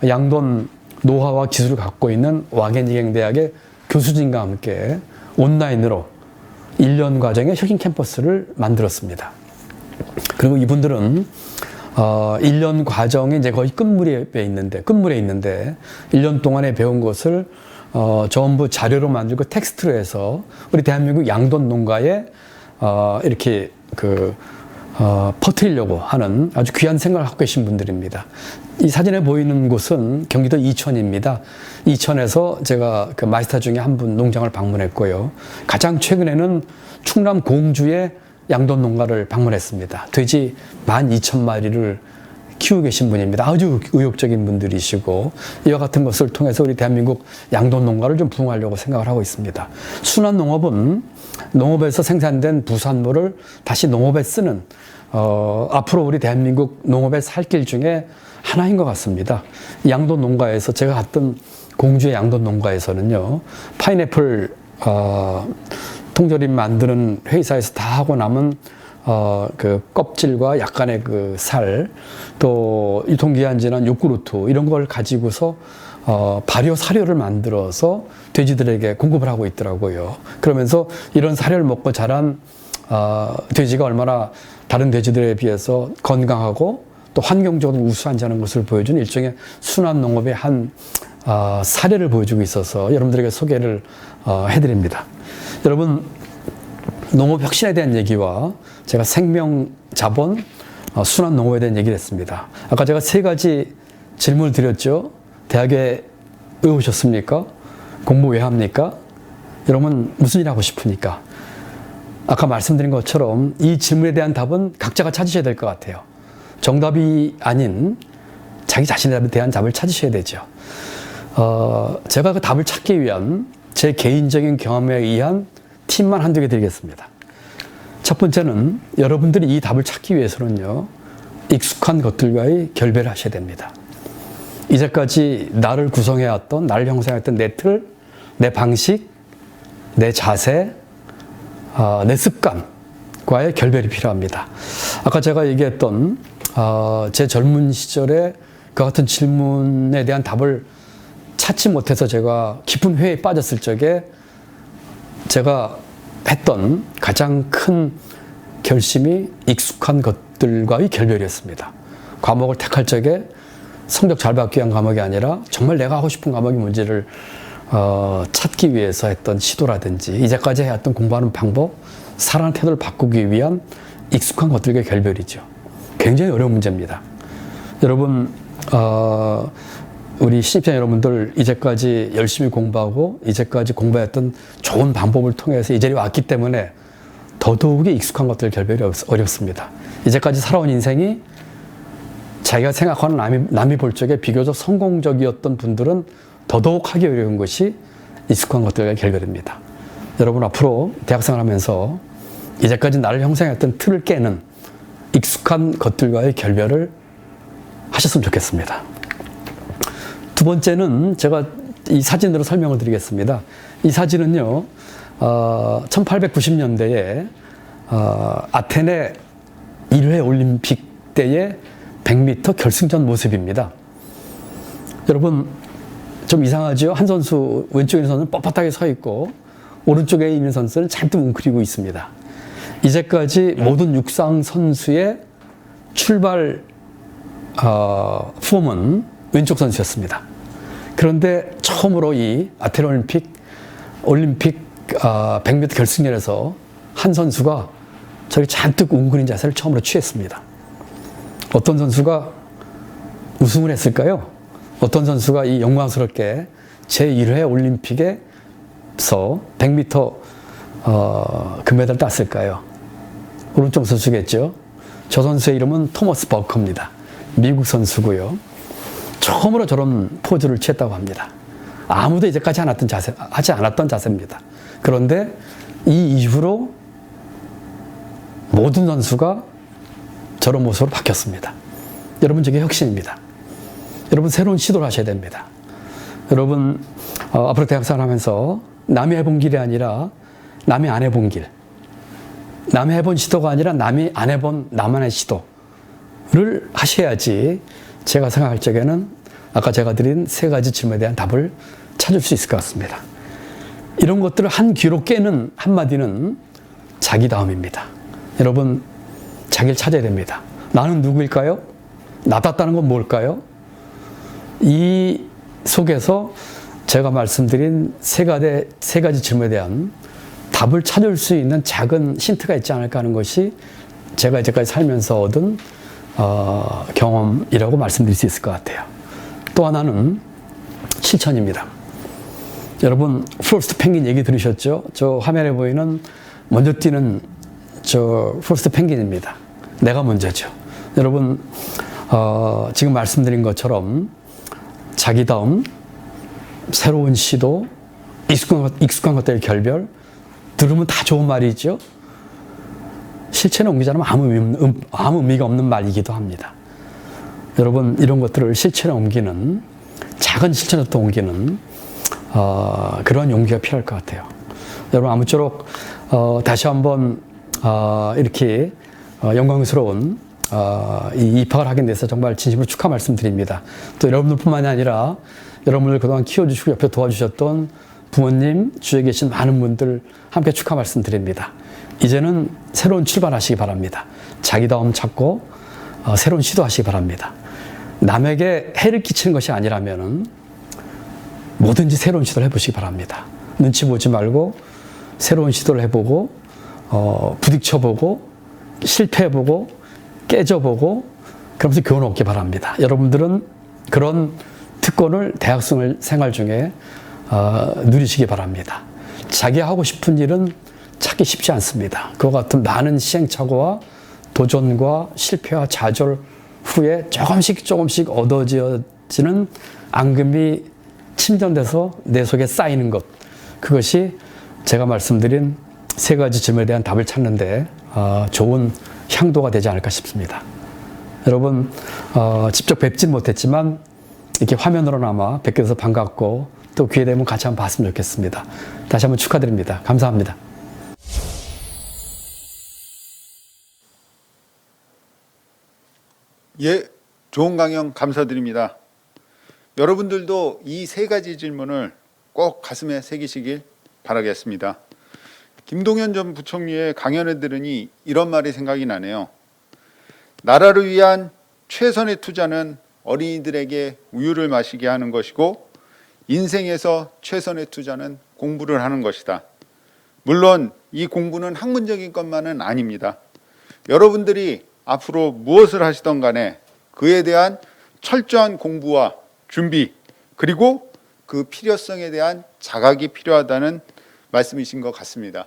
양돈 노하우와 기술을 갖고 있는 와겐닝 대학의 교수진과 함께 온라인으로 1년 과정의 혁신 캠퍼스를 만들었습니다. 그리고 이분들은 1년 과정이 이제 거의 끝물에 있는데 1년 동안에 배운 것을 전부 자료로 만들고 텍스트로 해서 우리 대한민국 양돈 농가에 이렇게 퍼뜨리려고 하는 아주 귀한 생각을 하고 계신 분들입니다. 이 사진에 보이는 곳은 경기도 이천입니다. 이천에서 제가 그 마스터 중에 한 분 농장을 방문했고요. 가장 최근에는 충남 공주의 양돈 농가를 방문했습니다. 돼지 12,000마리를 키우고 계신 분입니다. 아주 의욕적인 분들이시고 이와 같은 것을 통해서 우리 대한민국 양돈 농가를 좀 부흥하려고 생각을 하고 있습니다. 순환 농업은 농업에서 생산된 부산물을 다시 농업에 쓰는 앞으로 우리 대한민국 농업의 살길 중에 하나인 것 같습니다. 양돈 농가에서 제가 갔던 공주의 양돈 농가에서는요, 파인애플 통조림 만드는 회사에서 다 하고 남은 그 껍질과 약간의 그 살, 또 유통기한 지난 요구르트 이런 걸 가지고서 발효 사료를 만들어서 돼지들에게 공급을 하고 있더라고요. 그러면서 이런 사료를 먹고 자란 돼지가 얼마나 다른 돼지들에 비해서 건강하고 또 환경적으로 우수한다는 것을 보여주는 일종의 순환 농업의 한 사례를 보여주고 있어서 여러분들에게 소개를 해드립니다. 여러분, 농업 혁신에 대한 얘기와 제가 생명, 자본, 순환 농업에 대한 얘기를 했습니다. 아까 제가 3가지 질문을 드렸죠. 대학에 왜 오셨습니까? 공부 왜 합니까? 여러분 무슨 일 하고 싶으니까? 아까 말씀드린 것처럼 이 질문에 대한 답은 각자가 찾으셔야 될 것 같아요. 정답이 아닌 자기 자신에 대한 답을 찾으셔야 되죠. 제가 그 답을 찾기 위한 제 개인적인 경험에 의한 팁만 한두 개 드리겠습니다. 첫 번째는 여러분들이 이 답을 찾기 위해서는요, 익숙한 것들과의 결별을 하셔야 됩니다. 이제까지 나를 구성해왔던, 나를 형성해왔던 내 틀, 내 방식, 내 자세, 내 습관과의 결별이 필요합니다. 아까 제가 얘기했던 제 젊은 시절에 그 같은 질문에 대한 답을 찾지 못해서 제가 깊은 회의에 빠졌을 적에 제가 했던 가장 큰 결심이 익숙한 것들과의 결별이었습니다. 과목을 택할 적에 성적 잘 받기 위한 과목이 아니라 정말 내가 하고 싶은 과목이 뭔지를 찾기 위해서 했던 시도라든지 이제까지 해왔던 공부하는 방법, 살아가는 태도를 바꾸기 위한 익숙한 것들과의 결별이죠. 굉장히 어려운 문제입니다. 여러분, 우리 신입생 여러분들 이제까지 열심히 공부하고 이제까지 공부했던 좋은 방법을 통해서 이 자리에 왔기 때문에 더더욱이 익숙한 것들 결별이 어렵습니다. 이제까지 살아온 인생이 자기가 생각하는 남이 볼 적에 비교적 성공적이었던 분들은 더더욱 하기 어려운 것이 익숙한 것들과의 결별입니다. 여러분 앞으로 대학생활 하면서 이제까지 나를 형성했던 틀을 깨는 익숙한 것들과의 결별을 하셨으면 좋겠습니다. 두 번째는 제가 이 사진으로 설명을 드리겠습니다. 이 사진은요, 1890년대에 아테네 1회 올림픽 때의 100m 결승전 모습입니다. 여러분 좀 이상하죠? 한 선수, 왼쪽에 있는 선수는 뻣뻣하게 서 있고 오른쪽에 있는 선수는 잔뜩 웅크리고 있습니다. 이제까지 모든 육상 선수의 출발 폼은 왼쪽 선수였습니다. 그런데 처음으로 이 아테네 올림픽 100m 결승전에서 한 선수가 저렇게 잔뜩 웅크린 자세를 처음으로 취했습니다. 어떤 선수가 우승을 했을까요? 어떤 선수가 이 영광스럽게 제1회 올림픽에서 100m 금메달을 땄을까요? 오른쪽 선수겠죠. 저 선수의 이름은 토머스 버커입니다. 미국 선수고요. 처음으로 저런 포즈를 취했다고 합니다. 아무도 이제까지 하지 않았던 자세입니다. 그런데 이 이후로 모든 선수가 저런 모습으로 바뀌었습니다. 여러분, 저게 혁신입니다. 여러분, 새로운 시도를 하셔야 됩니다. 여러분, 앞으로 대학생활 하면서 남이 해본 길이 아니라 남이 안 해본 길, 남이 해본 시도가 아니라 남이 안 해본 나만의 시도를 하셔야지 제가 생각할 적에는 아까 제가 드린 3가지 질문에 대한 답을 찾을 수 있을 것 같습니다. 이런 것들을 한 귀로 깨는 한마디는 자기다움입니다. 여러분, 자기를 찾아야 됩니다. 나는 누구일까요? 낮았다는 건 뭘까요? 이 속에서 제가 말씀드린 세 가지 질문에 대한 답을 찾을 수 있는 작은 힌트가 있지 않을까 하는 것이 제가 이제까지 살면서 얻은 경험이라고 말씀드릴 수 있을 것 같아요. 또 하나는 실천입니다. 여러분 프로스트 펭귄 얘기 들으셨죠? 저 화면에 보이는 먼저 뛰는 저 프로스트 펭귄입니다. 내가 먼저죠. 여러분 지금 말씀드린 것처럼 자기다움, 새로운 시도, 익숙한 것들의 결별, 들으면 다 좋은 말이죠. 실천에 옮기지 않으면 아무 의미가 없는 말이기도 합니다. 여러분 이런 것들을 실천에 옮기는, 작은 실천부터 옮기는 그런 용기가 필요할 것 같아요. 여러분 아무쪼록 다시 한번 이렇게 영광스러운 이 입학을 하게 돼서 정말 진심으로 축하 말씀드립니다. 또 여러분들뿐만이 아니라 여러분을 그동안 키워주시고 옆에 도와주셨던 부모님, 주위에 계신 많은 분들 함께 축하 말씀드립니다. 이제는 새로운 출발하시기 바랍니다. 자기다움 찾고 새로운 시도하시기 바랍니다. 남에게 해를 끼치는 것이 아니라면은 뭐든지 새로운 시도를 해보시기 바랍니다. 눈치 보지 말고 새로운 시도를 해보고 부딪혀보고 실패해보고 깨져보고 그러면서 교훈을 얻기 바랍니다. 여러분들은 그런 특권을 대학생 생활 중에 누리시기 바랍니다. 자기 하고 싶은 일은 찾기 쉽지 않습니다. 그와 같은 많은 시행착오와 도전과 실패와 좌절 후에 조금씩 얻어지는 앙금이 침전돼서 내 속에 쌓이는 것, 그것이 제가 말씀드린 세 가지 질문에 대한 답을 찾는데 좋은 향도가 되지 않을까 싶습니다. 여러분 직접 뵙진 못했지만 이렇게 화면으로나마 뵙게 돼서 반갑고 또 기회 되면 같이 한번 봤으면 좋겠습니다. 다시 한번 축하드립니다. 감사합니다. 예, 좋은 강연 감사드립니다. 여러분들도 이 세 가지 질문을 꼭 가슴에 새기시길 바라겠습니다. 김동연 전 부총리의 강연을 들으니 이런 말이 생각이 나네요. 나라를 위한 최선의 투자는 어린이들에게 우유를 마시게 하는 것이고 인생에서 최선의 투자는 공부를 하는 것이다. 물론 이 공부는 학문적인 것만은 아닙니다. 여러분들이 앞으로 무엇을 하시던 간에 그에 대한 철저한 공부와 준비, 그리고 그 필요성에 대한 자각이 필요하다는 말씀이신 것 같습니다.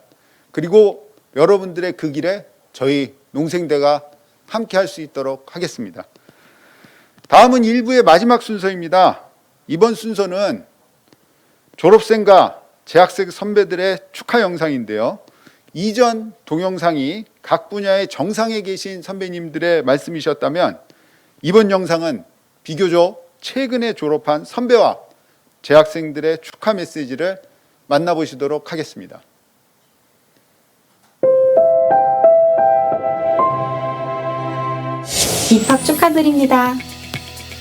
그리고 여러분들의 그 길에 저희 농생대가 함께 할 수 있도록 하겠습니다. 다음은 1부의 마지막 순서입니다. 이번 순서는 졸업생과 재학생 선배들의 축하 영상인데요. 이전 동영상이 각 분야의 정상에 계신 선배님들의 말씀이셨다면 이번 영상은 비교적 최근에 졸업한 선배와 재학생들의 축하 메시지를 만나보시도록 하겠습니다. 입학 축하드립니다.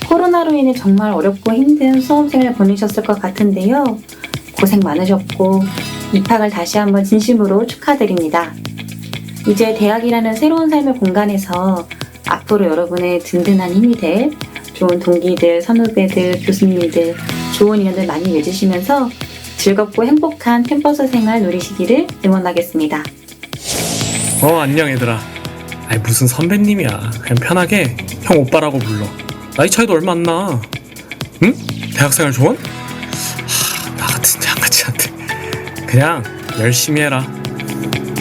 코로나로 인해 정말 어렵고 힘든 수험생을 보내셨을 것 같은데요. 고생 많으셨고 입학을 다시 한번 진심으로 축하드립니다. 이제 대학이라는 새로운 삶의 공간에서 앞으로 여러분의 든든한 힘이 될 좋은 동기들, 선후배들, 교수님들, 좋은 인연들 많이 맺으시면서 즐겁고 행복한 캠퍼스 생활 누리시기를 응원하겠습니다. 안녕 얘들아. 아니 무슨 선배님이야. 그냥 편하게 형 오빠라고 불러. 나이 차이도 얼마 안 나. 응? 대학생활 조언? 나 같은 장아찌한테 그냥 열심히 해라.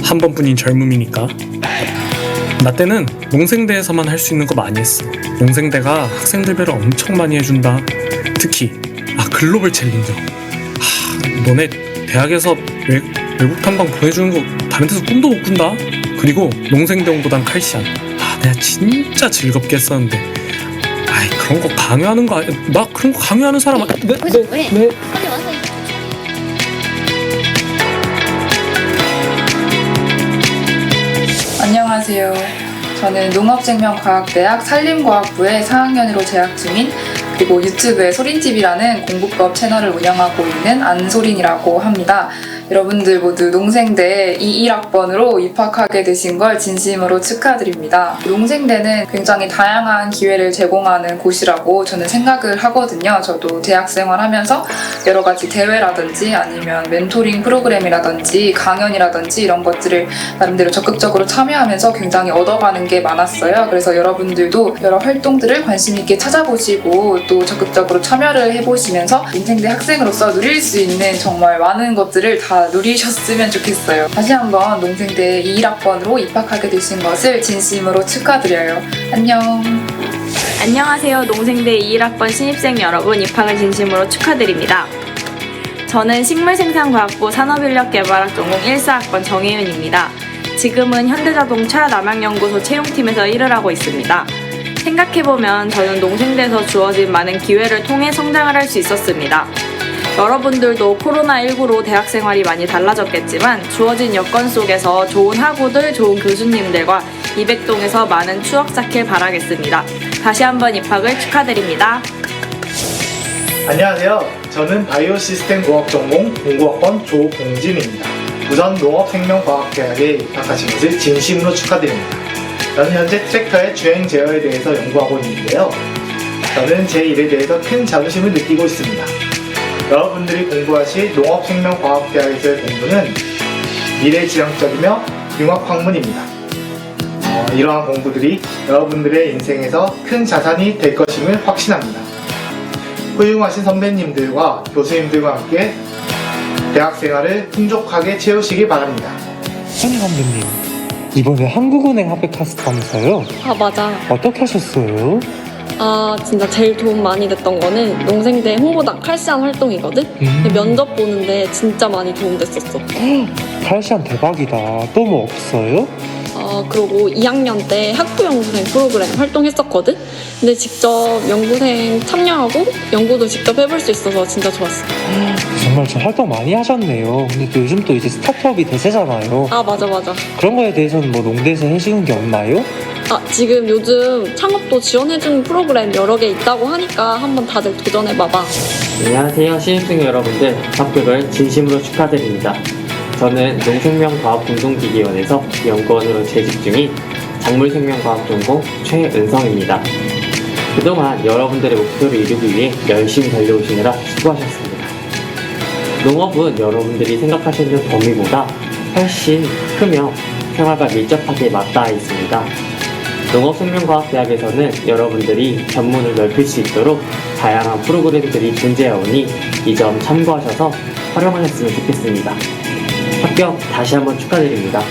한 번뿐인 젊음이니까. 나 때는 농생대에서만 할 수 있는 거 많이 했어. 농생대가 학생들배를 엄청 많이 해준다. 특히 글로벌 챌린저. 너네 대학에서 외국 탐방 보내주는 거 다른 데서 꿈도 못 꾼다. 그리고 농생대 홍보단 칼시안. 내가 진짜 즐겁게 했었는데. 그런 거 강요하는 거 아니야? 나 그런 거 강요하는 사람 아니야? 네. 안녕하세요. 저는 농업생명과학대학 산림과학부의 4학년으로 재학 중인, 그리고 유튜브에 소린TV라는 공부법 채널을 운영하고 있는 안소린이라고 합니다. 여러분들 모두 농생대 21학번으로 입학하게 되신 걸 진심으로 축하드립니다. 농생대는 굉장히 다양한 기회를 제공하는 곳이라고 저는 생각을 하거든요. 저도 대학 생활하면서 여러 가지 대회라든지 아니면 멘토링 프로그램이라든지 강연이라든지 이런 것들을 나름대로 적극적으로 참여하면서 굉장히 얻어가는 게 많았어요. 그래서 여러분들도 여러 활동들을 관심 있게 찾아보시고 또 적극적으로 참여를 해보시면서 농생대 학생으로서 누릴 수 있는 정말 많은 것들을 다 누리셨으면 좋겠어요. 다시 한번 농생대 21학번으로 입학하게 되신 것을 진심으로 축하드려요. 안녕. 안녕하세요. 농생대 21학번 신입생 여러분, 입학을 진심으로 축하드립니다. 저는 식물생산과학부 산업인력개발학 전공 14학번 정혜윤입니다. 지금은 현대자동차 남양연구소 채용팀에서 일을 하고 있습니다. 생각해보면 저는 농생대에서 주어진 많은 기회를 통해 성장을 할 수 있었습니다. 여러분들도 코로나19로 대학생활이 많이 달라졌겠지만 주어진 여건 속에서 좋은 학우들, 좋은 교수님들과 200동에서 많은 추억 쌓길 바라겠습니다. 다시 한번 입학을 축하드립니다. 안녕하세요. 저는 바이오시스템 공학 전공 공구학번 조봉진입니다. 우선 농업생명과학대학에 입학하신 것을 진심으로 축하드립니다. 저는 현재 트랙터의 주행 제어에 대해서 연구하고 있는데요. 저는 제 일에 대해서 큰 자부심을 느끼고 있습니다. 여러분들이 공부하실 농업생명과학대학에서의 공부는 미래지향적이며 융합학문입니다. 이러한 공부들이 여러분들의 인생에서 큰 자산이 될 것임을 확신합니다. 훌륭하신 선배님들과 교수님들과 함께 대학생활을 풍족하게 채우시기 바랍니다. 선희 선배님, 이번에 한국은행 합격하셨다면서요? 아, 맞아. 어떻게 하셨어요? 진짜 제일 도움 많이 됐던 거는 농생대 홍보단 칼시안 활동이거든? 면접 보는데 진짜 많이 도움됐었어. 칼시안 대박이다. 또 뭐 없어요? 그리고 2학년 때 학부연구생 프로그램 활동했었거든? 근데 직접 연구생 참여하고 연구도 직접 해볼 수 있어서 진짜 좋았어. 정말 저 활동 많이 하셨네요. 근데 또 요즘 또 이제 스타트업이 대세잖아요. 맞아. 그런 거에 대해서는 뭐 농대에서 해주는 게 없나요? 지금 요즘 창업도 지원해주는 프로그램 여러 개 있다고 하니까 한번 다들 도전해봐봐. 안녕하세요. 신입생 여러분들, 합격을 진심으로 축하드립니다. 저는 농생명과학공동기기원에서 연구원으로 재직 중인 작물생명과학 전공 최은성입니다. 그동안 여러분들의 목표를 이루기 위해 열심히 달려오시느라 수고하셨습니다. 농업은 여러분들이 생각하시는 범위보다 훨씬 크며 생활과 밀접하게 맞닿아 있습니다. 농업생명과학대학에서는 여러분들이 전문을 넓힐 수 있도록 다양한 프로그램들이 존재하오니 이 점 참고하셔서 활용하셨으면 좋겠습니다. 합격 다시 한번 축하드립니다.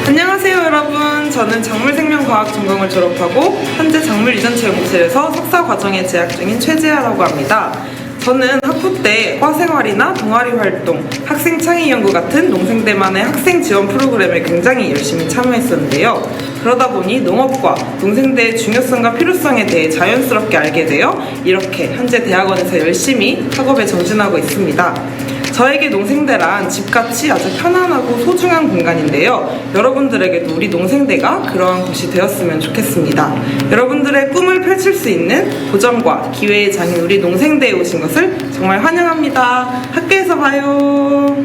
안녕하세요 여러분. 저는 작물생명과학 전공을 졸업하고 현재 작물유전체험실에서 석사 과정에 재학 중인 최지아라고 합니다. 저는 학부 때 과생활이나 동아리 활동, 학생 창의 연구 같은 농생대만의 학생 지원 프로그램을 굉장히 열심히 참여했었는데요. 그러다 보니 농업과 농생대의 중요성과 필요성에 대해 자연스럽게 알게 되어 이렇게 현재 대학원에서 열심히 학업에 전진하고 있습니다. 저에게 농생대란 집같이 아주 편안하고 소중한 공간인데요. 여러분들에게도 우리 농생대가 그러한 곳이 되었으면 좋겠습니다. 여러분들의 꿈을 펼칠 수 있는 도전과 기회의 장인 우리 농생대에 오신 것을 정말 환영합니다. 학교에서 봐요.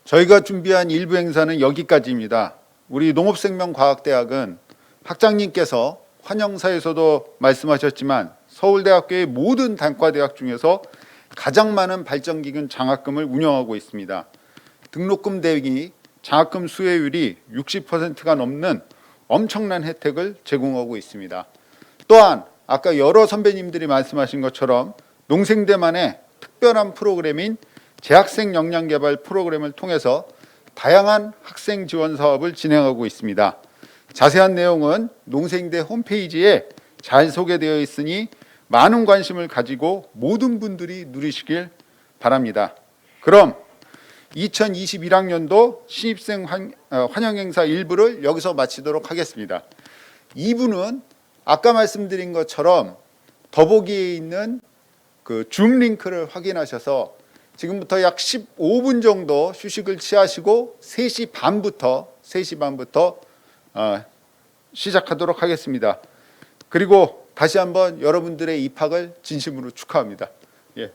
저희가 준비한 일부 행사는 여기까지입니다. 우리 농업생명과학대학은 학장님께서 환영사에서도 말씀하셨지만 서울대학교의 모든 단과대학 중에서 가장 많은 발전기금 장학금을 운영하고 있습니다. 등록금 대비 장학금 수혜율이 60%가 넘는 엄청난 혜택을 제공하고 있습니다. 또한 아까 여러 선배님들이 말씀하신 것처럼 농생대만의 특별한 프로그램인 재학생 역량개발 프로그램을 통해서 다양한 학생 지원 사업을 진행하고 있습니다. 자세한 내용은 농생대 홈페이지에 잘 소개되어 있으니 많은 관심을 가지고 모든 분들이 누리시길 바랍니다. 그럼 2021학년도 신입생 환영행사 1부를 여기서 마치도록 하겠습니다. 2부는 아까 말씀드린 것처럼 더보기에 있는 그 줌 링크를 확인하셔서 지금부터 약 15분 정도 휴식을 취하시고 3시 반부터 시작하도록 하겠습니다. 그리고 다시 한번 여러분들의 입학을 진심으로 축하합니다. 예.